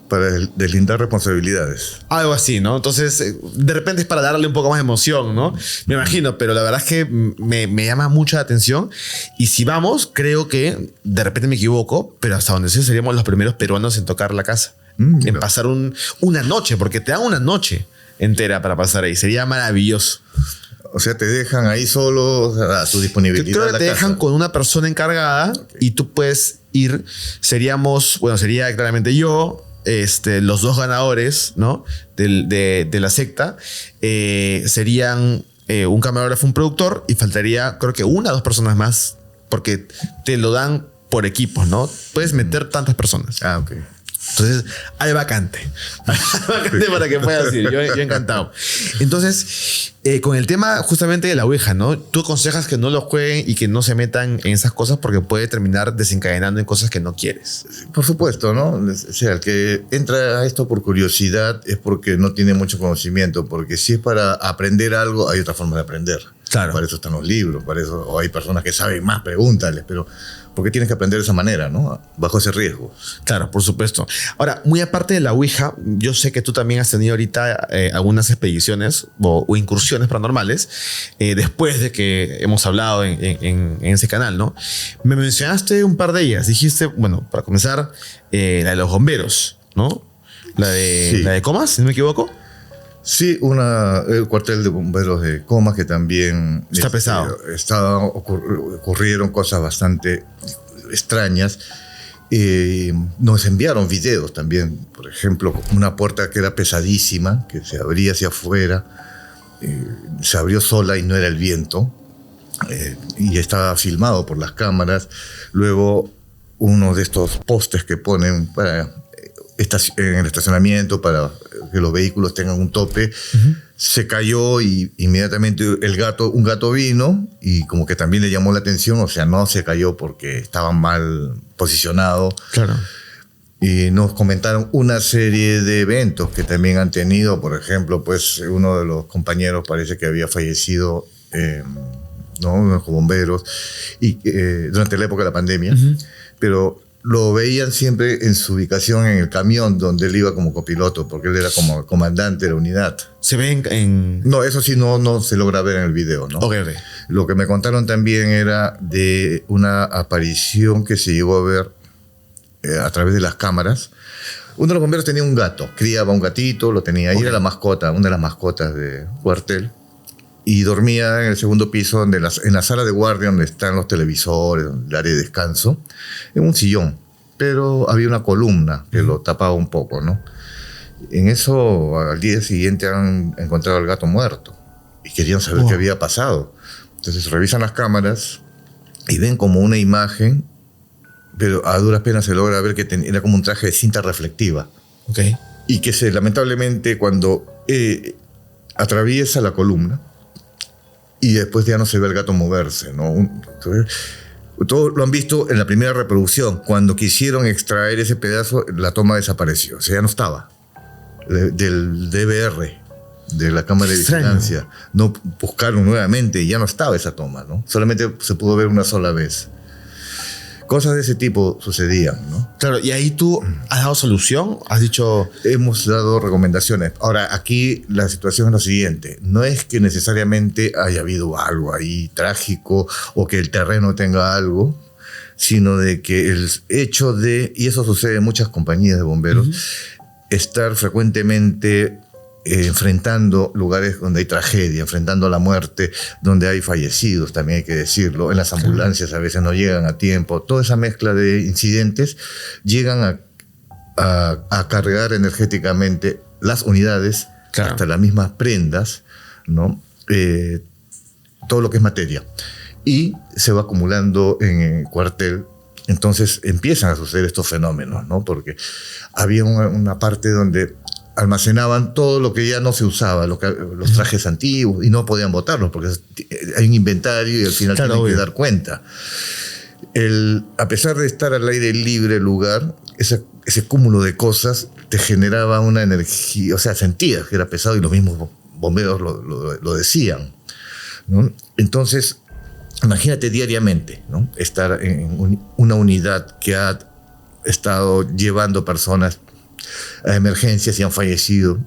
para deslindar responsabilidades. Algo así, ¿no? Entonces, de repente es para darle un poco más de emoción, ¿no? Me imagino, pero la verdad es que me llama mucha atención. Y si vamos, creo que, de repente me equivoco, pero hasta donde sé seríamos los primeros peruanos en tocar la casa. En pasar una noche, porque te dan una noche entera para pasar ahí. Sería maravilloso. O sea, te dejan ahí solo a tu disponibilidad. Creo que te dejan con una persona encargada y tú puedes ir. Sería claramente yo, los 2 ganadores, ¿no? de la secta. Serían un camarógrafo, un productor y faltaría, creo que 1 o 2 personas más, porque te lo dan por equipos, ¿no? Puedes meter tantas personas. Ah, ok. Entonces, hay vacante. Hay vacante para que puedas ir. Yo encantado. Entonces, con el tema justamente de la Ouija, ¿no? Tú aconsejas que no lo jueguen y que no se metan en esas cosas porque puede terminar desencadenando en cosas que no quieres. Por supuesto, ¿no? O sea, el que entra a esto por curiosidad es porque no tiene mucho conocimiento, porque si es para aprender algo, hay otra forma de aprender. Claro. Para eso están los libros, o hay personas que saben más, pregúntales, pero ¿por qué tienes que aprender de esa manera, no? Bajo ese riesgo. Claro, por supuesto. Ahora, muy aparte de la Ouija, yo sé que tú también has tenido ahorita algunas expediciones o incursiones paranormales después de que hemos hablado en ese canal, ¿no? Me mencionaste un par de ellas. Dijiste, bueno, para comenzar, la de los bomberos, ¿no? La de Comas, si no me equivoco. Sí, el cuartel de bomberos de Comas, que también está pesado. Ocurrieron cosas bastante extrañas. Nos enviaron videos también, por ejemplo, una puerta que era pesadísima, que se abría hacia afuera, se abrió sola y no era el viento, y estaba filmado por las cámaras. Luego, uno de estos postes que ponen en el estacionamiento para que los vehículos tengan un tope, se cayó y inmediatamente un gato vino y como que también le llamó la atención. O sea, no se cayó porque estaba mal posicionado. Claro. Y nos comentaron una serie de eventos que también han tenido. Por ejemplo, pues uno de los compañeros parece que había fallecido, ¿no? Unos bomberos durante la época de la pandemia, pero lo veían siempre en su ubicación en el camión donde él iba como copiloto, porque él era como comandante de la unidad. ¿Se ven en...? No, eso sí no se logra ver en el video, ¿no? Ok. Lo que me contaron también era de una aparición que se llegó a ver a través de las cámaras. Uno de los bomberos tenía un gato, criaba un gatito, lo tenía ahí, era la mascota, una de las mascotas del cuartel. Y dormía en el segundo piso, en la sala de guardia, donde están los televisores, el área de descanso, en un sillón. Pero había una columna que lo tapaba un poco, ¿no? En eso, al día siguiente han encontrado al gato muerto y querían saber qué había pasado. Entonces revisan las cámaras y ven como una imagen, pero a duras penas se logra ver que era como un traje de cinta reflectiva. Ok. Y que lamentablemente cuando atraviesa la columna y después ya no se ve el gato moverse, ¿no? Todos lo han visto en la primera reproducción. Cuando quisieron extraer ese pedazo, la toma desapareció. O sea, ya no estaba. Del DVR, de la cámara de vigilancia. No buscaron nuevamente y ya no estaba esa toma, ¿no? Solamente se pudo ver una sola vez. Cosas de ese tipo sucedían, ¿no? Claro, y ahí tú has dado solución, has dicho... Hemos dado recomendaciones. Ahora, aquí la situación es lo siguiente. No es que necesariamente haya habido algo ahí trágico o que el terreno tenga algo, sino de que el hecho de, y eso sucede en muchas compañías de bomberos, estar frecuentemente enfrentando lugares donde hay tragedia, enfrentando la muerte, donde hay fallecidos, también hay que decirlo. En las ambulancias a veces no llegan a tiempo. Toda esa mezcla de incidentes llegan a cargar energéticamente las unidades, hasta las mismas prendas, ¿no? Todo lo que es materia. Y se va acumulando en el cuartel. Entonces empiezan a suceder estos fenómenos, ¿no? Porque había una parte donde almacenaban todo lo que ya no se usaba, los trajes antiguos, y no podían botarlos porque hay un inventario y al final tienen que dar cuenta. A pesar de estar al aire libre el lugar, ese cúmulo de cosas te generaba una energía, o sea, sentías que era pesado y los mismos bomberos lo decían, ¿no? Entonces, imagínate diariamente, ¿no? Estar en una unidad que ha estado llevando personas a emergencias y han fallecido.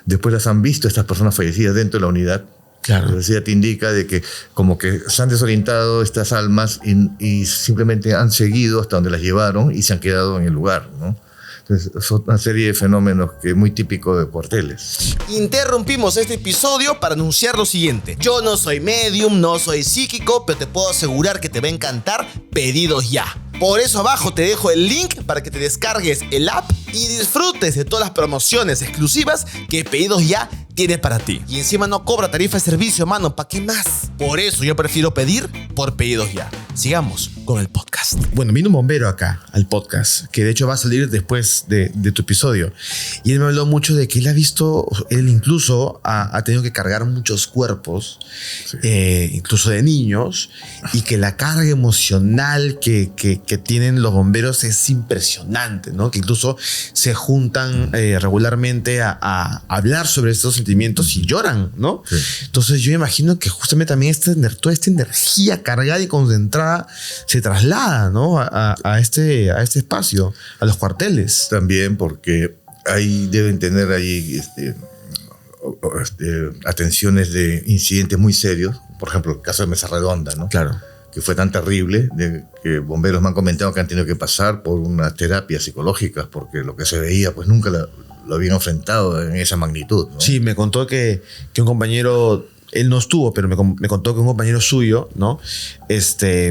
Después las han visto estas personas fallecidas dentro de la unidad. Claro. Entonces ya te indica de que como que se han desorientado estas almas y simplemente han seguido hasta donde las llevaron y se han quedado en el lugar, ¿no? Entonces, son una serie de fenómenos que es muy típico de cuarteles. Interrumpimos este episodio para anunciar lo siguiente. Yo no soy medium, no soy psíquico, pero te puedo asegurar que te va a encantar Pedidos Ya. Por eso abajo te dejo el link para que te descargues el app y disfrutes de todas las promociones exclusivas que Pedidos Ya tiene para ti. Y encima no cobra tarifa de servicio, mano, ¿para qué más? Por eso yo prefiero pedir por Pedidos Ya. Sigamos con el podcast. Bueno, vino un bombero acá al podcast, que de hecho va a salir después de tu episodio. Y él me habló mucho de que él ha visto, él incluso ha tenido que cargar muchos cuerpos, incluso de niños, y que la carga emocional que tienen los bomberos es impresionante, ¿no? Que incluso se juntan regularmente a hablar sobre estos sentimientos y lloran, ¿no? Sí. Entonces yo imagino que justamente también toda esta energía cargada y concentrada se traslada, ¿no? a este espacio, a los cuarteles. También porque ahí deben tener ahí atenciones de incidentes muy serios. Por ejemplo, el caso de Mesa Redonda, ¿no? Claro. Que fue tan terrible, de que bomberos me han comentado que han tenido que pasar por unas terapias psicológicas porque lo que se veía pues nunca lo habían enfrentado en esa magnitud, ¿no? Sí, me contó que un compañero, él no estuvo, pero me contó que un compañero suyo, ¿no?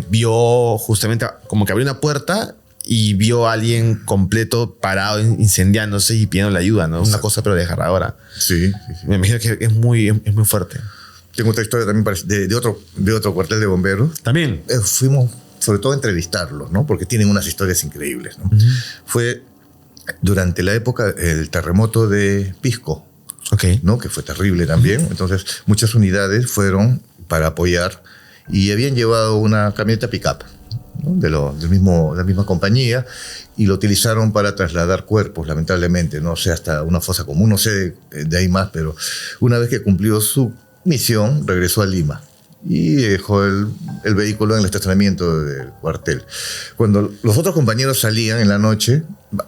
Vio justamente como que abrió una puerta y vio a alguien completo parado, incendiándose y pidiendo la ayuda, ¿no? Una cosa pero desgarradora. Sí. Me imagino que es muy fuerte. Tengo otra historia también de otro cuartel de bomberos. También. Fuimos sobre todo a entrevistarlos, ¿no? Porque tienen unas historias increíbles, ¿no? Fue durante la época del terremoto de Pisco, ¿no? Que fue terrible también. Entonces, muchas unidades fueron para apoyar y habían llevado una camioneta pick-up, ¿no? de la misma compañía, y lo utilizaron para trasladar cuerpos, lamentablemente. No sé, hasta una fosa común, no sé de ahí más, pero una vez que cumplió su misión, regresó a Lima y dejó el vehículo en el estacionamiento del cuartel. Cuando los otros compañeros salían en la noche,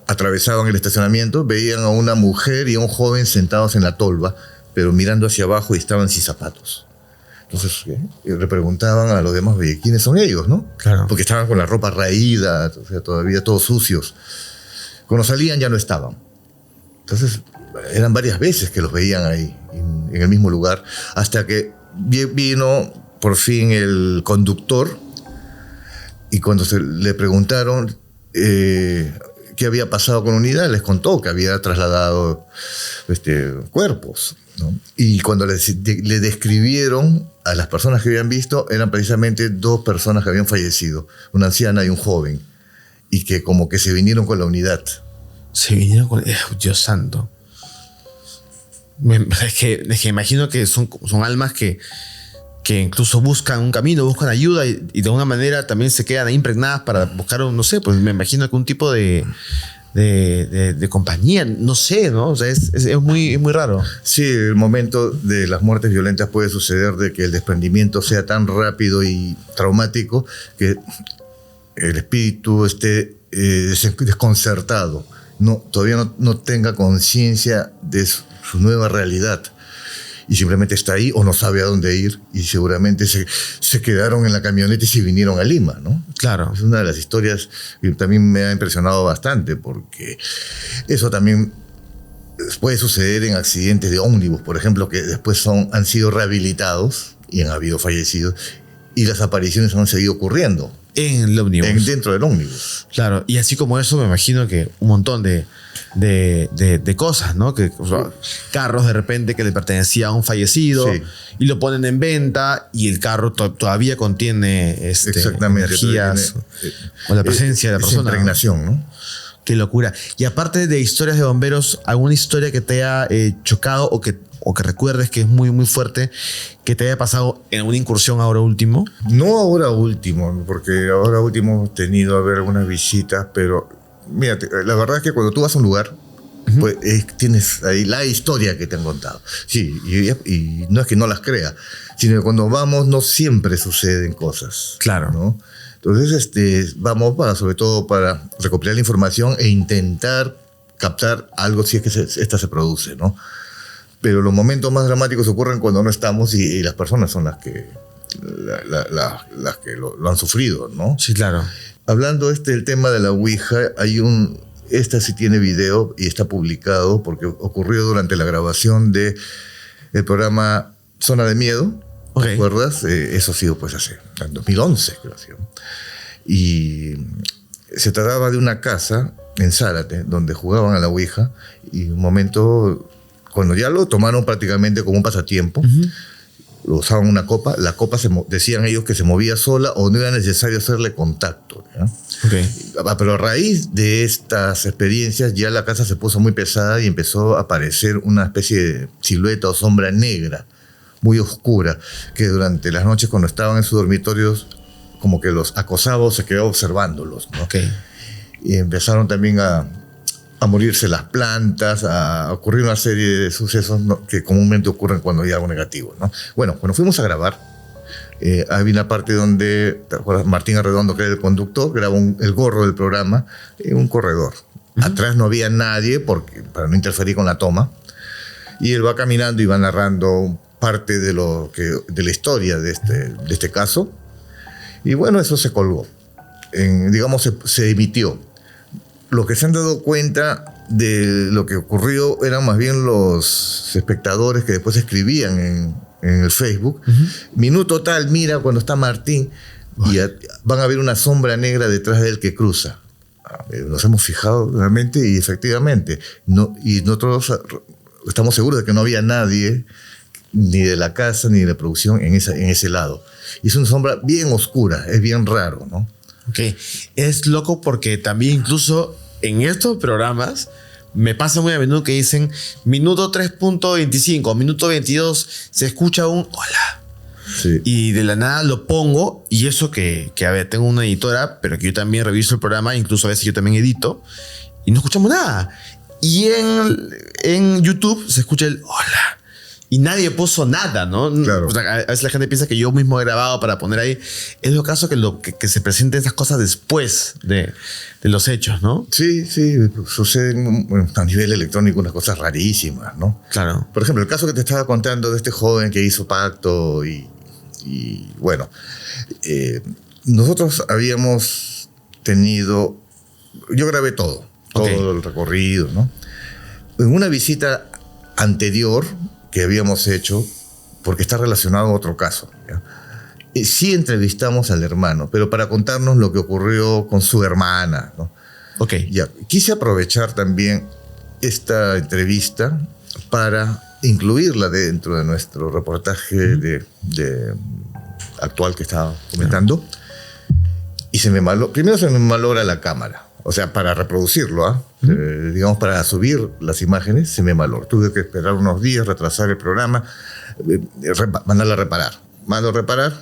atravesaban el estacionamiento, veían a una mujer y a un joven sentados en la tolva, pero mirando hacia abajo y estaban sin zapatos. Entonces le preguntaban a los demás, ¿quiénes son ellos, no? Claro. Porque estaban con la ropa raída, o sea, todavía todos sucios. Cuando salían ya no estaban. Entonces eran varias veces que los veían ahí, en el mismo lugar, hasta que vino por fin el conductor y cuando le preguntaron qué había pasado con la unidad, les contó que había trasladado cuerpos, ¿no? Y cuando le describieron a las personas que habían visto, eran precisamente 2 personas que habían fallecido, una anciana y un joven, y que como que se vinieron con la unidad. Se vinieron con... Dios santo. Es que imagino que son almas que incluso buscan un camino, buscan ayuda y de alguna manera también se quedan ahí impregnadas para buscar, no sé, pues me imagino que un tipo de compañía, no sé, ¿no? O sea, es muy raro. Sí, el momento de las muertes violentas puede suceder de que el desprendimiento sea tan rápido y traumático que el espíritu esté desconcertado, todavía no tenga conciencia de su nueva realidad. Y simplemente está ahí o no sabe a dónde ir y seguramente se quedaron en la camioneta y se vinieron a Lima, ¿no? Claro. Es una de las historias que también me ha impresionado bastante porque eso también puede suceder en accidentes de ómnibus, por ejemplo, que después han sido rehabilitados y han habido fallecidos y las apariciones han seguido ocurriendo. En el ómnibus. Dentro del ómnibus. Claro, y así como eso me imagino que un montón de cosas, ¿no? Que, o sea, carros de repente que le pertenecía a un fallecido, sí, y lo ponen en venta y el carro todavía contiene energías o la presencia de la persona. Impregnación, ¿no? Qué locura. Y aparte de historias de bomberos, ¿alguna historia que te haya chocado o que recuerdes que es muy, muy fuerte, que te haya pasado en alguna incursión ahora último? No ahora último, porque ahora último hemos tenido algunas visitas, pero mira, la verdad es que cuando tú vas a un lugar, pues tienes ahí la historia que te han contado. Sí, y no es que no las crea, sino que cuando vamos no siempre suceden cosas. Claro. ¿No? Entonces vamos sobre todo para recopilar la información e intentar captar algo si es que esta se produce, ¿no? Pero los momentos más dramáticos ocurren cuando no estamos y las personas son las que lo han sufrido, ¿no? Sí, claro. Hablando del tema de la Ouija, esta sí tiene video y está publicado porque ocurrió durante la grabación del programa Zona de Miedo. Okay. ¿Te acuerdas? Eso ha sido pues en 2011, creo. Y se trataba de una casa en Zárate donde jugaban a la Ouija y un momento, cuando ya lo tomaron prácticamente como un pasatiempo, lo usaban una copa, la copa decían ellos que se movía sola o no era necesario hacerle contacto, ¿ya? Okay. Pero a raíz de estas experiencias ya la casa se puso muy pesada y empezó a aparecer una especie de silueta o sombra negra muy oscura que durante las noches cuando estaban en sus dormitorios como que los acosaba o se quedaba observándolos, ¿no? Okay. Y empezaron también a morirse las plantas, a ocurrir una serie de sucesos, ¿no?, que comúnmente ocurren cuando hay algo negativo, ¿no? Bueno, cuando fuimos a grabar, había una parte donde, ¿te acuerdas? Martín Arredondo, que era el conductor, grabó el gorro del programa en un corredor. Atrás no había nadie para no interferir con la toma. Y él va caminando y va narrando parte de la historia de este caso. Y bueno, eso se colgó. Digamos, se emitió. Lo que se han dado cuenta de lo que ocurrió eran más bien los espectadores que después escribían en el Facebook. Minuto tal, mira cuando está Martín, y van a ver una sombra negra detrás de él que cruza. Nos hemos fijado realmente y efectivamente. Y nosotros estamos seguros de que no había nadie, ni de la casa, ni de la producción en ese lado. Y es una sombra bien oscura, es bien raro, ¿no? Ok. Es loco porque también incluso en estos programas me pasa muy a menudo que dicen minuto 3.25, minuto 22, se escucha un hola. Sí. Y de la nada lo pongo, y eso que a ver, tengo una editora, pero que yo también reviso el programa, incluso a veces yo también edito, y no escuchamos nada. Y en YouTube se escucha el hola. Y nadie puso nada, ¿no? Claro. O sea, a veces la gente piensa que yo mismo he grabado para poner ahí. Es lo caso que se presenten esas cosas después de los hechos, ¿no? Sí, suceden a nivel electrónico unas cosas rarísimas, ¿no? Claro. Por ejemplo, el caso que te estaba contando de este joven que hizo pacto y bueno, nosotros habíamos tenido, yo grabé todo el recorrido, ¿no? En una visita anterior que habíamos hecho, porque está relacionado a otro caso, ¿ya? Sí entrevistamos al hermano, pero para contarnos lo que ocurrió con su hermana, ¿no? Ok. Ya, quise aprovechar también esta entrevista para incluirla dentro de nuestro reportaje de actual que estaba comentando. Y primero se me malogra la cámara. O sea, para reproducirlo, digamos, para subir las imágenes, se me malogra. Tuve que esperar unos días, retrasar el programa, mandarla a reparar. Mando a reparar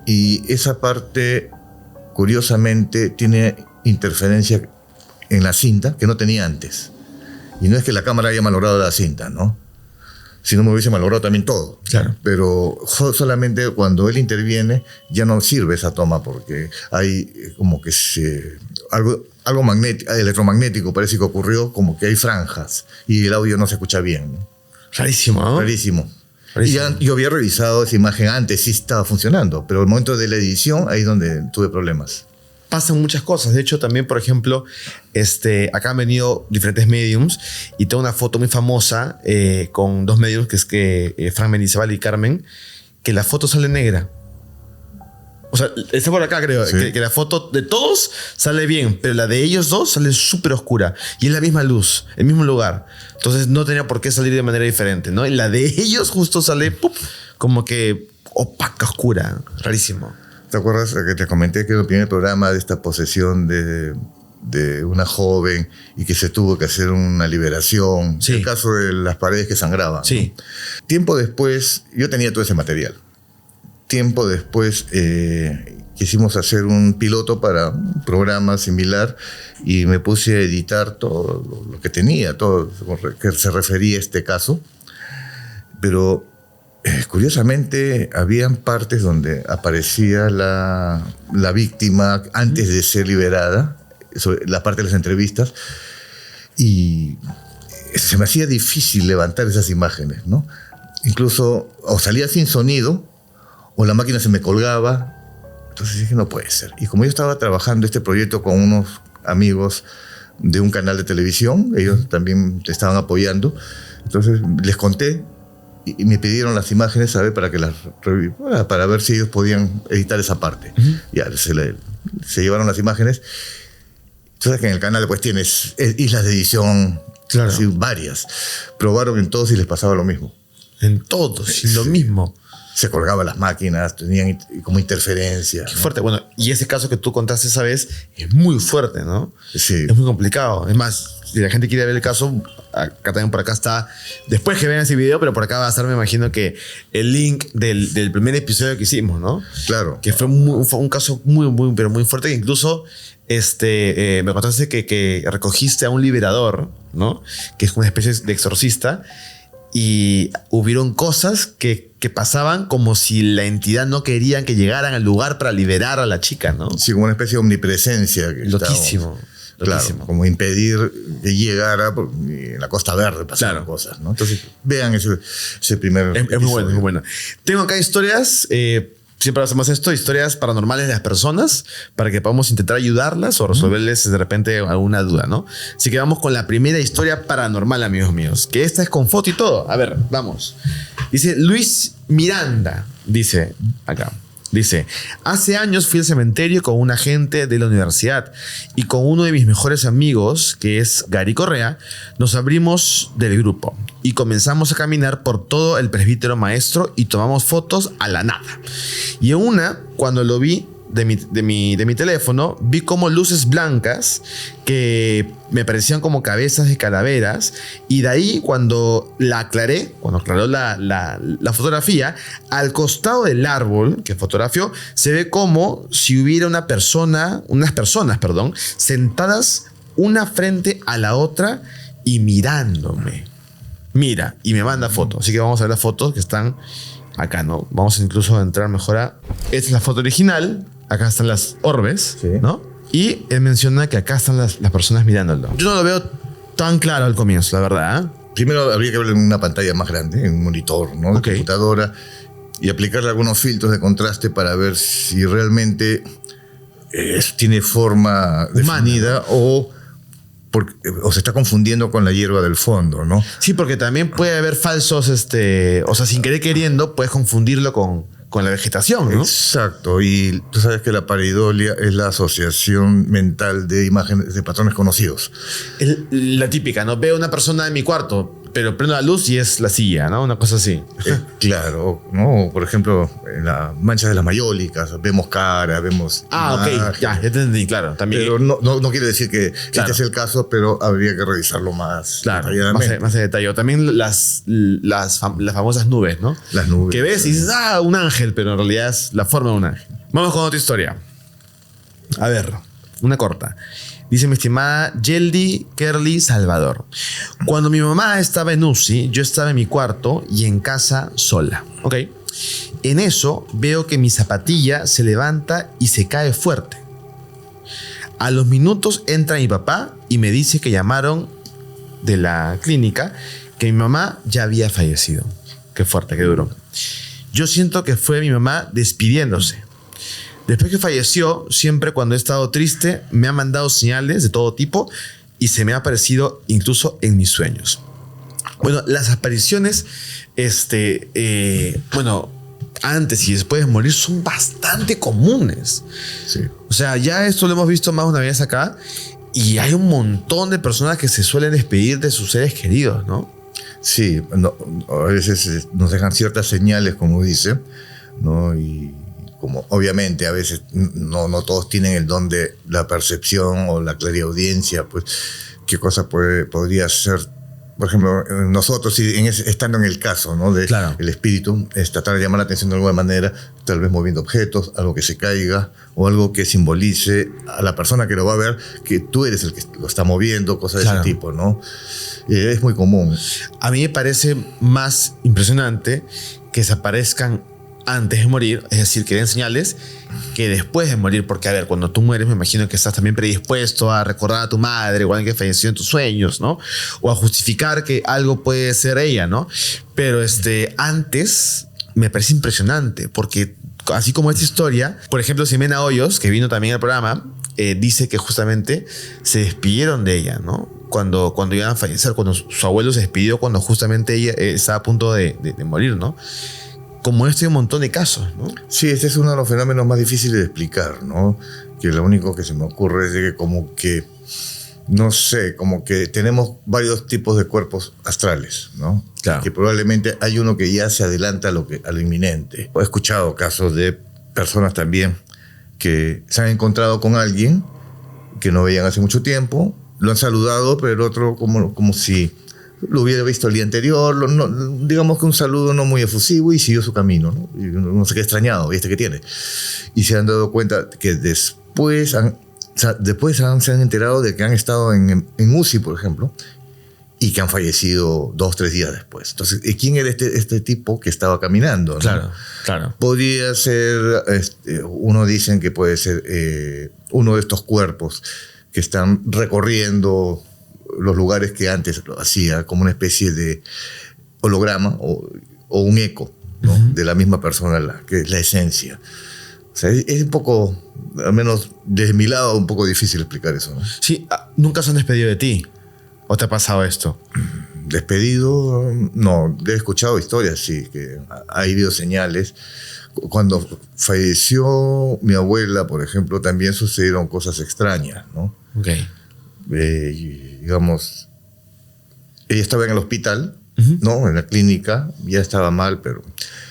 y esa parte, curiosamente, tiene interferencia en la cinta que no tenía antes. Y no es que la cámara haya malogrado la cinta, ¿no? Si no me hubiese malogrado también todo. Claro. Pero solamente cuando él interviene ya no sirve esa toma porque hay como que algo electromagnético parece que ocurrió, como que hay franjas y el audio no se escucha bien, ¿no? Rarísimo, ¿no? Rarísimo. Y yo había revisado esa imagen antes, sí estaba funcionando, pero el momento de la edición, ahí es donde tuve problemas. Pasan muchas cosas. De hecho, también, por ejemplo, acá han venido diferentes mediums y tengo una foto muy famosa con dos mediums, que es Frank Mendizábal y Carmen, que la foto sale negra. O sea, está por acá, creo, sí. que la foto de todos sale bien, pero la de ellos dos sale súper oscura. Y es la misma luz, el mismo lugar. Entonces no tenía por qué salir de manera diferente, ¿no? Y la de ellos justo sale como que opaca, oscura. Rarísimo. ¿Te acuerdas que te comenté que en el primer programa de esta posesión de una joven y que se tuvo que hacer una liberación? Sí. El caso de las paredes que sangraban. Sí. ¿No? Tiempo después, yo tenía todo ese material. Tiempo después quisimos hacer un piloto para un programa similar y me puse a editar todo lo que tenía, todo lo que se refería a este caso. Pero curiosamente, habían partes donde aparecía la víctima antes de ser liberada, la parte de las entrevistas, y se me hacía difícil levantar esas imágenes, ¿no? Incluso o salía sin sonido, o la máquina se me colgaba. Entonces dije, no puede ser. Y como yo estaba trabajando este proyecto con unos amigos de un canal de televisión, ellos también te estaban apoyando, entonces les conté, y me pidieron las imágenes, ¿sabes? Para ver si ellos podían editar esa parte. Ya, se llevaron las imágenes. Tú sabes que en el canal pues tienes islas de edición, claro, así, varias. Probaron en todos y les pasaba lo mismo. En todos, y lo mismo. Se colgaban las máquinas, tenían como interferencia. Qué fuerte. Bueno, y ese caso que tú contaste esa vez es muy fuerte, ¿no? Sí. Es muy complicado. Es más, si la gente quiere ver el caso, acá también por acá está, después que vean ese video, pero por acá va a estar, me imagino, que el link del primer episodio que hicimos, ¿no? Claro. Que fue un caso muy, pero muy fuerte, que incluso me contaste que recogiste a un liberador, ¿no? Que es una especie de exorcista, y hubieron cosas que pasaban como si la entidad no querían que llegaran al lugar para liberar a la chica, ¿no? Sí, como una especie de omnipresencia. Loquísimo. Claro, Loquísimo. como impedir que llegara, porque en la Costa Verde pasaron Claro. cosas, ¿no? Entonces, vean ese primer Es muy bueno, es muy bueno. Tengo acá historias, siempre hacemos esto, historias paranormales de las personas para que podamos intentar ayudarlas o resolverles de repente alguna duda, ¿no? Así que vamos con la primera historia paranormal, amigos míos, que esta es con foto y todo. A ver, vamos. Dice Luis Miranda, dice acá. Dice, hace años fui al cementerio con un agente de la universidad y con uno de mis mejores amigos, que es Gary Correa, nos abrimos del grupo y comenzamos a caminar por todo el presbítero maestro y tomamos fotos a la nada. Y en una, cuando lo vi de mi teléfono, vi como luces blancas que me parecían como cabezas de calaveras, y de ahí cuando aclaró la fotografía, al costado del árbol que fotografió se ve como si hubiera unas personas, sentadas una frente a la otra y mirándome. Mira, y me manda fotos. Así que vamos a ver las fotos que están acá, ¿no? Vamos incluso a entrar mejor a... Esta es la foto original. Acá están las orbes, sí, ¿no? Y él menciona que acá están las personas mirándolo. Yo no lo veo tan claro al comienzo, la verdad, ¿eh? Primero habría que verlo en una pantalla más grande, en un monitor, ¿no? De computadora, y aplicarle algunos filtros de contraste para ver si realmente tiene forma definida, ¿no? o se está confundiendo con la hierba del fondo, ¿no? Sí, porque también puede haber falsos, o sea, sin querer queriendo, puedes confundirlo con con la vegetación, ¿no? Exacto, y tú sabes que la pareidolia es la asociación mental de imágenes, de patrones conocidos. Es la típica, ¿no? Veo una persona en mi cuarto, pero prendo la luz y es la silla, ¿no? Una cosa así. Claro, ¿no? Por ejemplo, en las manchas de las mayólicas, vemos cara, vemos... Ok, ya te entendí, claro. También, pero no quiere decir que claro, este es el caso, pero habría que revisarlo más claro, detalladamente. más en detalle. También las famosas nubes, ¿no? Las nubes. Que ves y dices, un ángel, pero en realidad es la forma de un ángel. Vamos con otra historia. A ver, una corta. Dice mi estimada Yeldi Kerly Salvador. Cuando mi mamá estaba en UCI, yo estaba en mi cuarto y en casa sola. Ok. En eso veo que mi zapatilla se levanta y se cae fuerte. A los minutos entra mi papá y me dice que llamaron de la clínica que mi mamá ya había fallecido. Qué fuerte, qué duro. Yo siento que fue mi mamá despidiéndose. Después que falleció, siempre cuando he estado triste, me ha mandado señales de todo tipo y se me ha aparecido incluso en mis sueños. Bueno, las apariciones, antes y después de morir son bastante comunes. Sí. O sea, ya esto lo hemos visto más una vez acá y hay un montón de personas que se suelen despedir de sus seres queridos, ¿no? Sí, a veces nos dejan ciertas señales, como dice, ¿no? Y como obviamente a veces no todos tienen el don de la percepción o la clariaudiencia, pues qué cosa podría ser. Por ejemplo, nosotros, estando en el caso, ¿no? De claro, el espíritu, es tratar de llamar la atención de alguna manera, tal vez moviendo objetos, algo que se caiga o algo que simbolice a la persona que lo va a ver que tú eres el que lo está moviendo, cosas de ese tipo, ¿no? Es muy común. A mí me parece más impresionante que se aparezcan antes de morir, es decir, que den señales, que después de morir, porque a ver, cuando tú mueres me imagino que estás también predispuesto a recordar a tu madre o a alguien que falleció en tus sueños, ¿no? O a justificar que algo puede ser ella, ¿no? Pero antes me parece impresionante, porque así como esta historia, por ejemplo, Ximena Hoyos, que vino también al programa, dice que justamente se despidieron de ella, ¿no? Cuando iban a fallecer, cuando su abuelo se despidió, cuando justamente ella estaba a punto de morir, ¿no? Como hay un montón de casos, ¿no? Sí, este es uno de los fenómenos más difíciles de explicar, ¿no? Que lo único que se me ocurre es de que como que, no sé, como que tenemos varios tipos de cuerpos astrales, ¿no? Claro. Que probablemente hay uno que ya se adelanta a lo inminente. He escuchado casos de personas también que se han encontrado con alguien que no veían hace mucho tiempo, lo han saludado, pero el otro como si lo hubiera visto el día anterior, digamos que un saludo no muy efusivo y siguió su camino, ¿no? Y uno se queda extrañado, ¿y qué tiene? Y se han dado cuenta que después se han enterado de que han estado en UCI, por ejemplo, y que han fallecido 2-3 días después. Entonces, ¿quién era este tipo que estaba caminando, ¿no? Claro, claro. Podría ser, uno dicen que puede ser uno de estos cuerpos que están recorriendo los lugares que antes lo hacía, como una especie de holograma o un eco, ¿no? De la misma persona, que es la esencia. O sea, es un poco, al menos desde mi lado, un poco difícil explicar eso, ¿no? Sí, ¿nunca se han despedido de ti? ¿O te ha pasado esto? Despedido, no. He escuchado historias, sí, que ha habido señales. Cuando falleció mi abuela, por ejemplo, también sucedieron cosas extrañas, ¿no? Ok. Digamos, ella estaba en el hospital, ¿no? En la clínica, ya estaba mal, pero...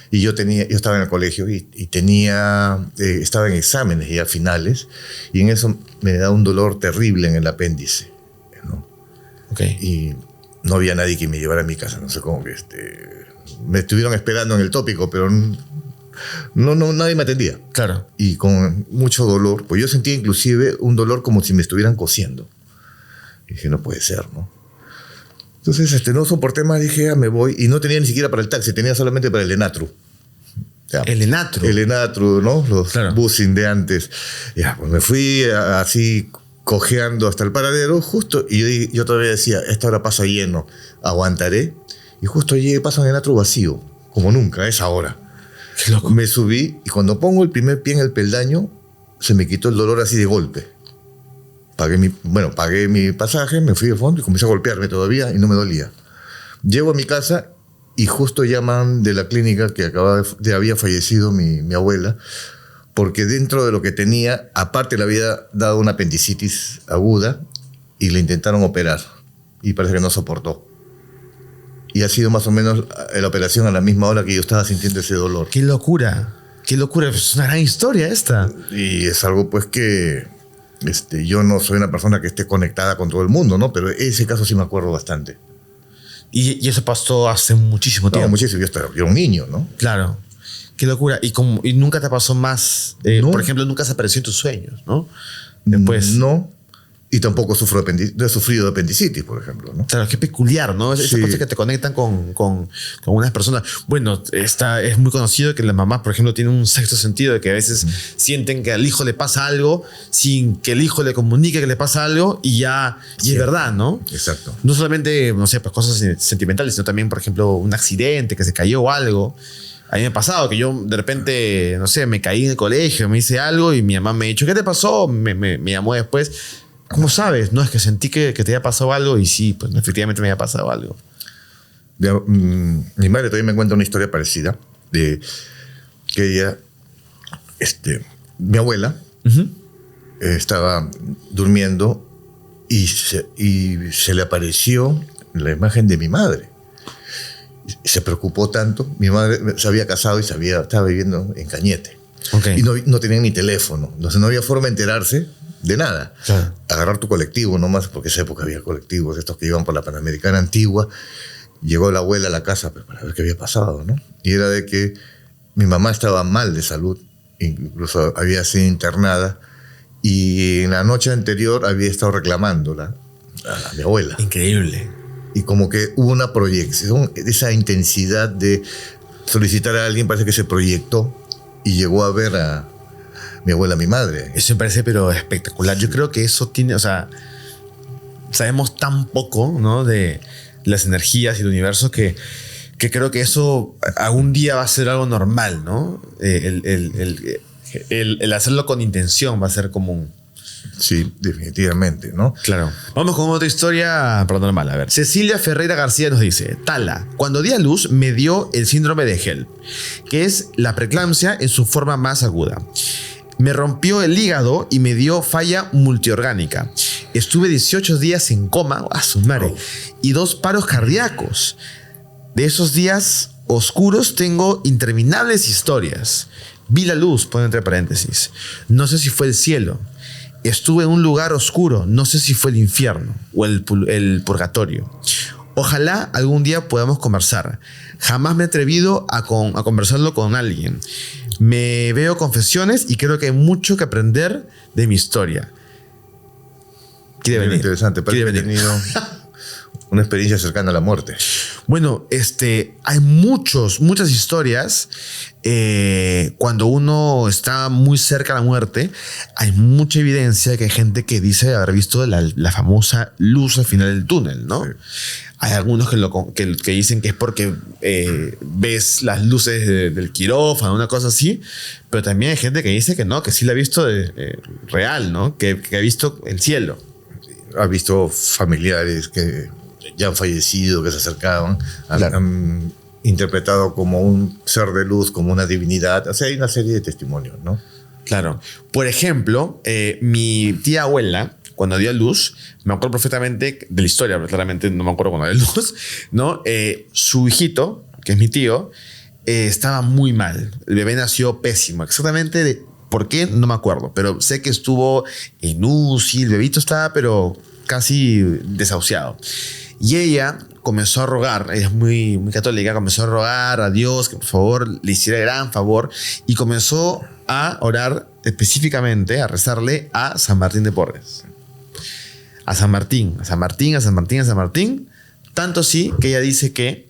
Y yo estaba en el colegio y estaba en exámenes ya finales, y en eso me da un dolor terrible en el apéndice, ¿no? Okay. Y no había nadie que me llevara a mi casa, no sé cómo que me estuvieron esperando en el tópico, pero nadie me atendía. Claro. Y con mucho dolor, pues yo sentía inclusive un dolor como si me estuvieran cosiendo. Y dije, no puede ser, ¿no? Entonces, no soporté más, dije, me voy. Y no tenía ni siquiera para el taxi, tenía solamente para el Enatru. Ya, el Enatru. El Enatru, ¿no? Los claro. busing de antes. Ya, pues me fui así cojeando hasta el paradero, justo. Y yo todavía decía, esta hora pasa lleno, aguantaré. Y justo llegué, paso en el Enatru vacío, como nunca, es ahora. Qué loco. Me subí y cuando pongo el primer pie en el peldaño, se me quitó el dolor así de golpe. Pagué mi pasaje, me fui de fondo y comencé a golpearme todavía y no me dolía. Llego a mi casa y justo llaman de la clínica que había fallecido mi abuela, porque dentro de lo que tenía, aparte le había dado una apendicitis aguda y le intentaron operar y parece que no soportó. Y ha sido más o menos la operación a la misma hora que yo estaba sintiendo ese dolor. ¡Qué locura! ¡Qué locura! Es una gran historia esta. Y es algo pues que yo no soy una persona que esté conectada con todo el mundo, ¿no? Pero ese caso sí me acuerdo bastante. Y eso pasó hace muchísimo tiempo. No, muchísimo. Yo era un niño, ¿no? Claro. Qué locura. Y nunca te pasó más. No. Por ejemplo, nunca se apareció en tus sueños, ¿no? Después. No. Y tampoco he sufrido de apendicitis, por ejemplo, ¿no? Claro, qué peculiar, ¿no? Esas Sí. cosas que te conectan con unas personas. Bueno, es muy conocido que las mamás, por ejemplo, tienen un sexto sentido de que a veces sienten que al hijo le pasa algo sin que el hijo le comunique que le pasa algo y ya y es verdad, ¿no? Exacto. No solamente, no sé, pues cosas sentimentales, sino también, por ejemplo, un accidente, que se cayó o algo. A mí me ha pasado que yo de repente, no sé, me caí en el colegio, me hice algo y mi mamá me ha dicho, ¿qué te pasó? Me llamó después. ¿Cómo sabes? No, es que sentí que te había pasado algo y sí, pues efectivamente me había pasado algo. Mi madre todavía me cuenta una historia parecida de que ella, mi abuela, estaba durmiendo y se le apareció la imagen de mi madre. Se preocupó tanto. Mi madre se había casado y estaba viviendo en Cañete. Okay. Y no tenían ni teléfono. Entonces no había forma de enterarse de nada. Claro. Agarrar tu colectivo nomás, porque en esa época había colectivos, estos que iban por la Panamericana antigua. Llegó la abuela a la casa para ver qué había pasado, ¿no? Y era de que mi mamá estaba mal de salud, incluso había sido internada, y en la noche anterior había estado reclamándola a mi abuela. Increíble. Y como que hubo una proyección, esa intensidad de solicitar a alguien, parece que se proyectó y llegó a ver a mi abuela, a mi madre. Eso me parece pero espectacular. Yo creo que eso tiene, o sea, sabemos tan poco, ¿no? De las energías y el universo que creo que eso algún día va a ser algo normal, ¿no? El hacerlo con intención va a ser común. Sí, definitivamente, ¿no? Claro. Vamos con otra historia paranormal. A ver. Cecilia Ferreira García nos dice: Tala, cuando di a luz me dio el síndrome de HELP, que es la preeclampsia en su forma más aguda. Me rompió el hígado y me dio falla multiorgánica. Estuve 18 días en coma, a su madre, y 2 paros cardíacos. De esos días oscuros tengo interminables historias. Vi la luz, pone entre paréntesis. No sé si fue el cielo. Estuve en un lugar oscuro. No sé si fue el infierno o el purgatorio. Ojalá algún día podamos conversar. Jamás me he atrevido a conversarlo con alguien. Me veo confesiones y creo que hay mucho que aprender de mi historia. Quiere venir. Interesante, parece que he tenido una experiencia cercana a la muerte. Bueno, hay muchas historias. Cuando uno está muy cerca de la muerte, hay mucha evidencia de que hay gente que dice haber visto la famosa luz al final del túnel, ¿no? Sí. Hay algunos que dicen que es porque ves las luces del quirófano, una cosa así, pero también hay gente que dice que no, que sí la ha visto real, ¿no? Que ha visto el cielo. Ha visto familiares que ya han fallecido, que se acercaban, claro. Han interpretado como un ser de luz, como una divinidad. O sea, hay una serie de testimonios, ¿no? Claro. Por ejemplo, mi tía abuela, cuando dio a luz, me acuerdo perfectamente de la historia, pero claramente no me acuerdo cuando dio a luz, ¿no? Su hijito, que es mi tío, estaba muy mal. El bebé nació pésimo. Exactamente por qué, no me acuerdo, pero sé que estuvo en UCI, el bebito estaba, pero casi desahuciado. Y ella comenzó a rogar, ella es muy, muy católica, comenzó a rogar a Dios que por favor le hiciera el gran favor y comenzó a orar específicamente, a rezarle a San Martín de Porres. A San Martín, tanto así que ella dice que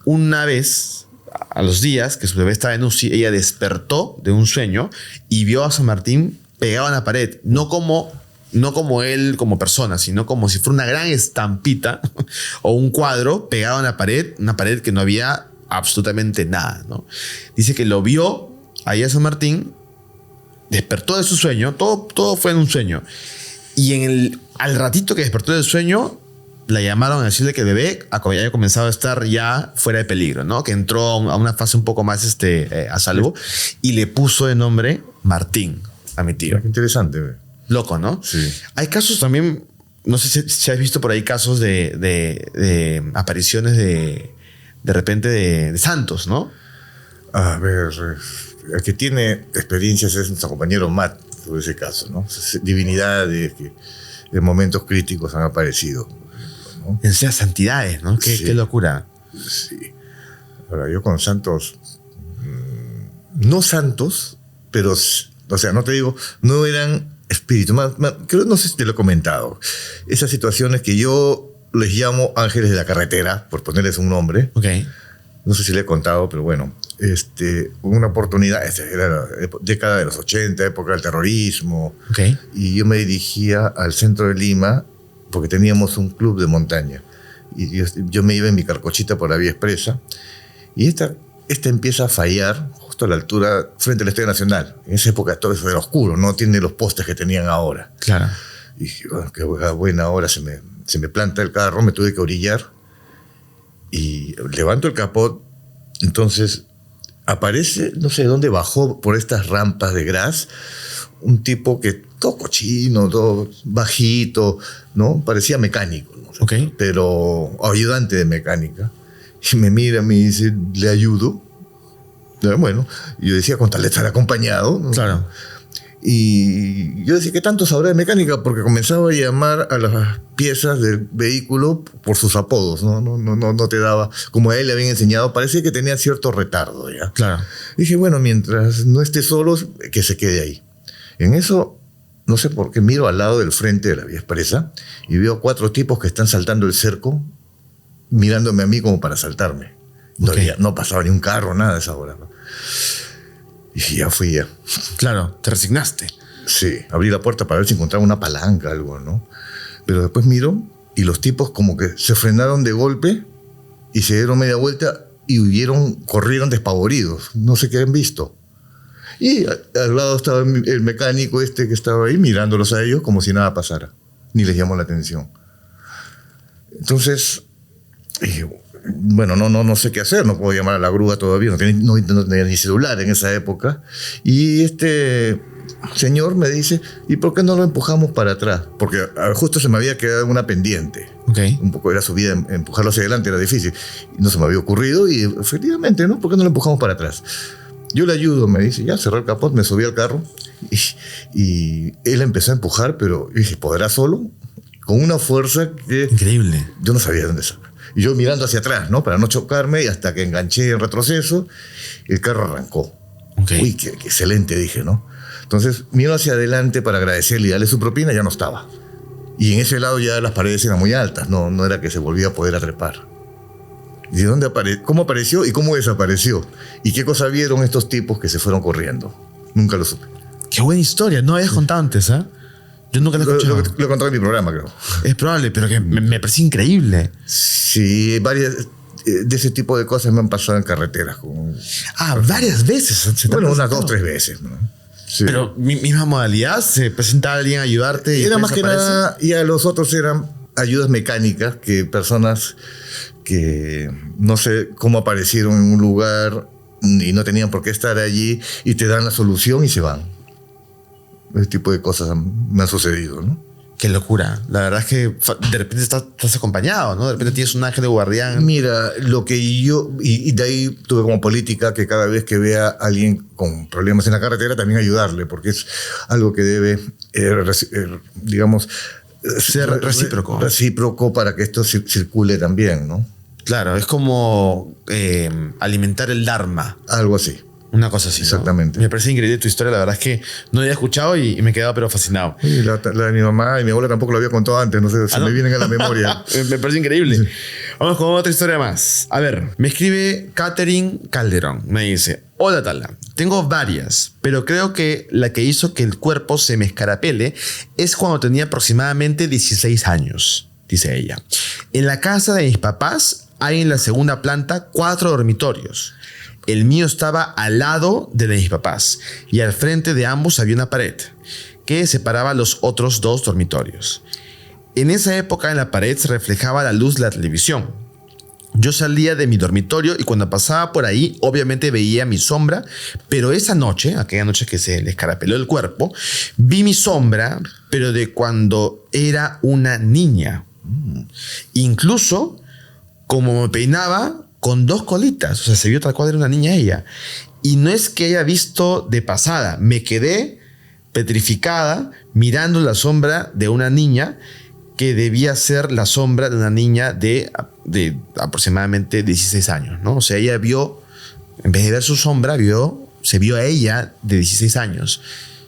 una vez, a los días que su bebé estaba en UCI, ella despertó de un sueño y vio a San Martín pegado en la pared, no como él como persona, sino como si fuera una gran estampita o un cuadro pegado en la pared, una pared que no había absolutamente nada, ¿no? Dice que lo vio ahí a San Martín, despertó de su sueño, todo fue en un sueño. Y al ratito que despertó del sueño, la llamaron a decirle que el bebé había comenzado a estar ya fuera de peligro, ¿no? Que entró a una fase un poco más a salvo y le puso de nombre Martín a mi tío. Qué interesante. Loco, ¿no? Sí. Hay casos también, no sé si has visto por ahí casos de apariciones de repente de santos, ¿no? A ver, el que tiene experiencias es nuestro compañero Matt sobre ese caso, ¿no? Divinidades que en momentos críticos han aparecido, ¿no? En seas santidades, ¿no? Qué locura. Sí. Ahora, yo con santos, no santos, pero, o sea, no te digo, no eran espíritus. Creo, no sé si te lo he comentado. Esas situaciones que yo les llamo ángeles de la carretera, por ponerles un nombre. Ok. No sé si le he contado, pero bueno, una oportunidad, era la década de los 80, época del terrorismo, Ok. y yo me dirigía al centro de Lima porque teníamos un club de montaña. Y yo me iba en mi carcochita por la vía expresa, y esta empieza a fallar justo a la altura, frente al Estadio Nacional. En esa época todo eso era oscuro, no tiene los postes que tenían ahora. Claro. Y dije, bueno, qué buena hora, se me planta el carro, me tuve que orillar, y levanto el capot. Entonces aparece, no sé dónde bajó por estas rampas de gras, un tipo que todo cochino, todo bajito, ¿no? Parecía mecánico, ¿no? Ok. Pero ayudante de mecánica. Y me mira, me dice, ¿le ayudo? Bueno, yo decía, con tal de estar acompañado, ¿no? Claro. Y yo decía, ¿qué tanto sabrá de mecánica? Porque comenzaba a llamar a las piezas del vehículo por sus apodos, ¿no? No te daba, como a él le habían enseñado, parecía que tenía cierto retardo, ¿ya? Claro. Dije, bueno, mientras no esté solo, que se quede ahí. En eso, no sé por qué, miro al lado del frente de la vía expresa y veo 4 tipos que están saltando el cerco, mirándome a mí como para saltarme. No pasaba ni un carro, nada a esa hora, ¿no? Y ya fui ya. Claro, te resignaste. Sí, abrí la puerta para ver si encontraba una palanca, algo, ¿no? Pero después miro y los tipos como que se frenaron de golpe y se dieron media vuelta y huyeron, corrieron despavoridos. No sé qué han visto. Y al lado estaba el mecánico que estaba ahí mirándolos a ellos como si nada pasara. Ni les llamó la atención. Entonces, bueno, no sé qué hacer, no puedo llamar a la grúa todavía, no tenía ni celular en esa época. Y este señor me dice, ¿y por qué no lo empujamos para atrás? Porque justo se me había quedado una pendiente. Okay. Un poco era subida, empujarlo hacia adelante era difícil. Y no se me había ocurrido y efectivamente, ¿no? ¿Por qué no lo empujamos para atrás? Yo le ayudo, me dice, ya cerré el capot, me subí al carro y él empezó a empujar, pero yo dije, ¿podrá solo? Con una fuerza que... Increíble. Yo no sabía dónde sacar. Y yo mirando hacia atrás, ¿no? Para no chocarme, y hasta que enganché en retroceso, el carro arrancó. Okay. Uy, qué excelente, dije, ¿no? Entonces, miro hacia adelante para agradecerle y darle su propina, ya no estaba. Y en ese lado ya las paredes eran muy altas, no era que se volvía a poder atrepar. ¿Y de dónde cómo apareció y cómo desapareció? ¿Y qué cosa vieron estos tipos que se fueron corriendo? Nunca lo supe. Qué buena historia, no habías contado antes, ¿eh? Yo nunca lo he escuchado. Lo he contado en mi programa, creo. Es probable, pero que me parece increíble. Sí, varias de ese tipo de cosas me han pasado en carreteras. Varias veces. Bueno, unas 2 o 3 veces, ¿no? Sí. Pero misma modalidad, se presenta alguien a ayudarte. Y era más que nada, y a los otros eran ayudas mecánicas, que personas que no sé cómo aparecieron en un lugar y no tenían por qué estar allí y te dan la solución y se van. Ese tipo de cosas me han sucedido, ¿no? Qué locura. La verdad es que de repente estás acompañado, ¿no? De repente tienes un ángel de guardián. Mira, lo que yo... Y de ahí tuve como política que cada vez que vea a alguien con problemas en la carretera, también ayudarle, porque es algo que debe, digamos... Ser recíproco. Recíproco para que esto circule también, ¿no? Claro, es como alimentar el Dharma. Algo así. Una cosa así, exactamente. ¿no? Me parece increíble tu historia. La verdad es que no había escuchado y me he quedado pero fascinado. Sí, la de mi mamá y mi abuela tampoco lo había contado antes. No sé, me vienen a la memoria. Me parece increíble. Sí. Vamos con otra historia más. A ver, me escribe Catherine Calderón. Me dice, hola Tala, tengo varias, pero creo que la que hizo que el cuerpo se me escarapele es cuando tenía aproximadamente 16 años, dice ella. En la casa de mis papás hay en la segunda planta 4 dormitorios. El mío estaba al lado de mis papás y al frente de ambos había una pared que separaba los otros 2 dormitorios. En esa época en la pared se reflejaba la luz de la televisión. Yo salía de mi dormitorio y cuando pasaba por ahí, obviamente veía mi sombra, pero esa noche, aquella noche que se le escarapeló el cuerpo, vi mi sombra, pero de cuando era una niña. Incluso, como me peinaba, con 2 colitas. O sea, se vio tal cual era una niña ella. Y no es que haya visto de pasada, me quedé petrificada mirando la sombra de una niña que debía ser la sombra de una niña de aproximadamente 16 años, ¿no? O sea, ella vio, en vez de ver su sombra, se vio a ella de 16 años.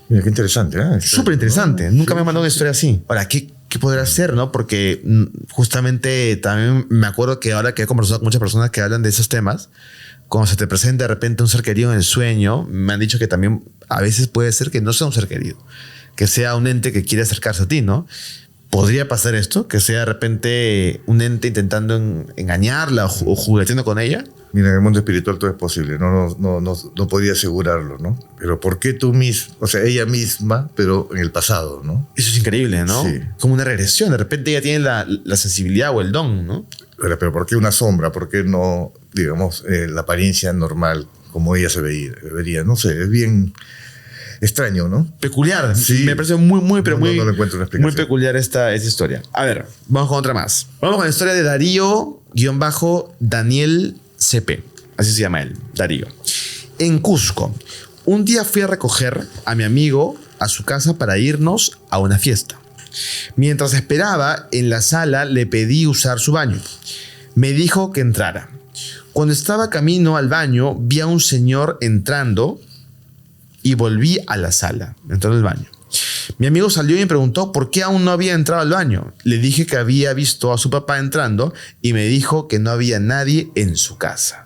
Mira, qué interesante, ¿eh? Súper interesante. Nunca me han mandado una historia así. Ahora, ¿qué podrá ser, no? Porque justamente también me acuerdo que ahora que he conversado con muchas personas que hablan de esos temas, cuando se te presenta de repente un ser querido en el sueño, me han dicho que también a veces puede ser que no sea un ser querido, que sea un ente que quiere acercarse a ti, ¿no? ¿Podría pasar esto? Que sea de repente un ente intentando engañarla o jugueteando con ella. Mira, en el mundo espiritual todo es posible. No podía asegurarlo, ¿no? Pero ¿por qué tú misma? O sea, ella misma, pero en el pasado, ¿no? Eso es increíble, ¿no? Sí. Como una regresión. De repente ella tiene la sensibilidad o el don, ¿no? Pero ¿por qué una sombra? ¿Por qué no, digamos, la apariencia normal como ella se vería? No sé, es bien extraño, ¿no? Peculiar. Sí. Me parece muy, pero No le encuentro una explicación. muy peculiar esta historia. A ver, vamos con otra más. Vamos con la historia de Darío-Daniel CP. Así se llama él, Darío. En Cusco, un día fui a recoger a mi amigo a su casa para irnos a una fiesta. Mientras esperaba en la sala, le pedí usar su baño. Me dijo que entrara. Cuando estaba camino al baño, vi a un señor entrando y volví a la sala. Entró al baño. Mi amigo salió y me preguntó por qué aún no había entrado al baño. Le dije que había visto a su papá entrando y me dijo que no había nadie en su casa.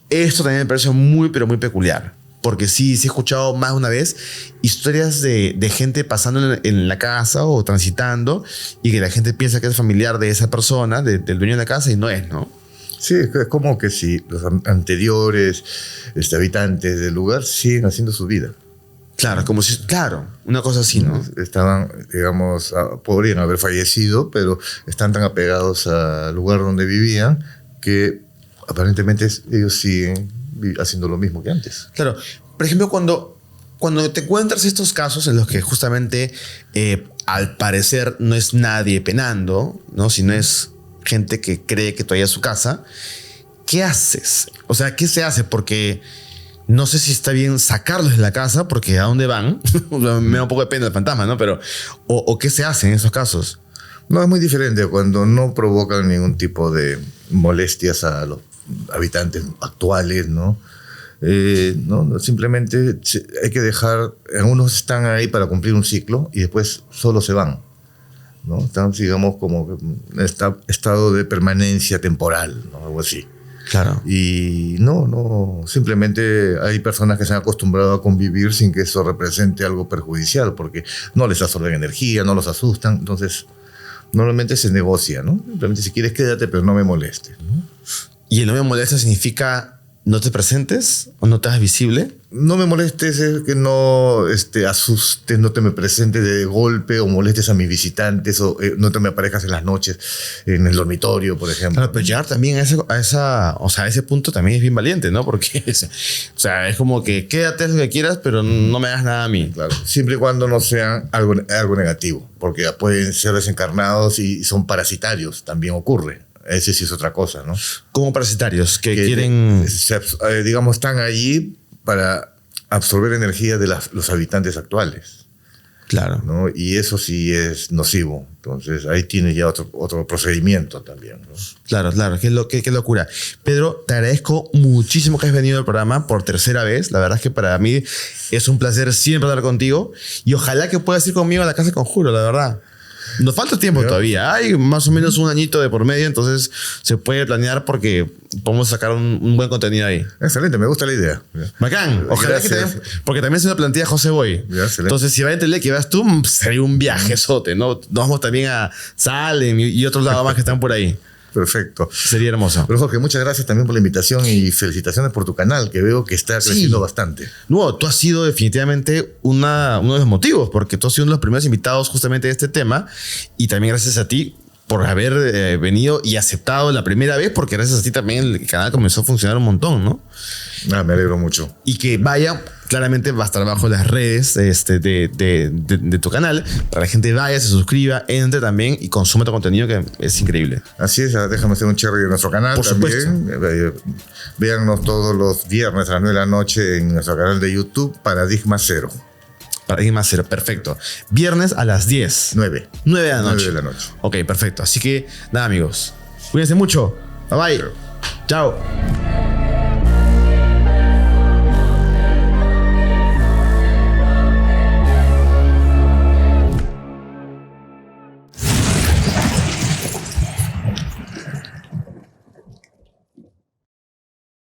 Esto también me parece muy, pero muy peculiar. Porque sí he escuchado más de una vez historias de gente pasando en la casa o transitando y que la gente piensa que es familiar de esa persona, del dueño de la casa, y no es, ¿no? Sí, es como que si los anteriores habitantes del lugar siguen haciendo su vida. Claro, como si... Claro, una cosa así, ¿no? Estaban, digamos, podrían haber fallecido, pero están tan apegados al lugar donde vivían que aparentemente ellos siguen haciendo lo mismo que antes. Claro. Por ejemplo, cuando te encuentras estos casos en los que justamente al parecer no es nadie penando, ¿no? Sino es gente que cree que todavía es su casa, ¿qué haces? O sea, ¿qué se hace? Porque no sé si está bien sacarlos de la casa, porque ¿a dónde van? Me da un poco de pena el fantasma, ¿no? Pero, ¿o qué se hace en esos casos? No, es muy diferente cuando no provocan ningún tipo de molestias a los habitantes actuales, ¿no? No, simplemente hay que dejar, algunos están ahí para cumplir un ciclo y después solo se van, ¿no? Están, digamos, como en estado de permanencia temporal, ¿no? Algo así. Claro. Y no, simplemente hay personas que se han acostumbrado a convivir sin que eso represente algo perjudicial, porque no les absorben energía, no los asustan, entonces normalmente se negocia, ¿no? Simplemente si quieres quédate, pero no me molestes, ¿no? ¿Y el no me molesta significa no te presentes o no te hagas visible? No me molestes es que no asustes, no te me presentes de golpe o molestes a mis visitantes o no te me aparezcas en las noches en el dormitorio, por ejemplo. Claro, pero llegar también a ese punto también es bien valiente, ¿no? Porque es como que quédate lo que quieras, pero no me hagas nada a mí. Claro, siempre y cuando no sean algo negativo, porque pueden ser desencarnados y son parasitarios, también ocurre. Ese sí es otra cosa, ¿no? Como parasitarios que quieren... digamos, están allí para absorber energía de los habitantes actuales. Claro. ¿No? Y eso sí es nocivo. Entonces, ahí tiene ya otro procedimiento también, ¿no? Claro. Qué locura. Pedro, te agradezco muchísimo que has venido al programa por tercera vez. La verdad es que para mí es un placer siempre hablar contigo. Y ojalá que puedas ir conmigo a la Casa de Conjuro, la verdad. Nos falta tiempo todavía. Hay más o menos un añito de por medio, entonces se puede planear porque podemos sacar un buen contenido ahí. Excelente, me gusta la idea. Bacán. Ojalá que también, porque también se me plantea José Boy. Entonces, si va a entender que vas tú, sería un viajezote, ¿no? Nos vamos también a Salem y otros lados más que están por ahí. Perfecto. Sería hermoso. Pero Jorge, muchas gracias también por la invitación y felicitaciones por tu canal, que veo que está creciendo bastante. No, tú has sido definitivamente uno de los motivos, porque tú has sido uno de los primeros invitados justamente de este tema, y también gracias a ti por haber venido y aceptado la primera vez, porque gracias a ti también el canal comenzó a funcionar un montón, ¿no? Me alegro mucho. Y que vaya, claramente va a estar abajo las redes de tu canal, para que la gente vaya, se suscriba, entre también y consuma tu contenido, que es increíble. Así es, déjame hacer un cherry de nuestro canal Por también. Véannos todos los viernes a las 9 de la noche en nuestro canal de YouTube, Paradigma Cero. Paradigma Cero, perfecto. Viernes a las 10. 9. 9 de la noche. 9 de la noche. Ok, perfecto. Así que, nada, amigos. Cuídense mucho. Bye bye. Chao.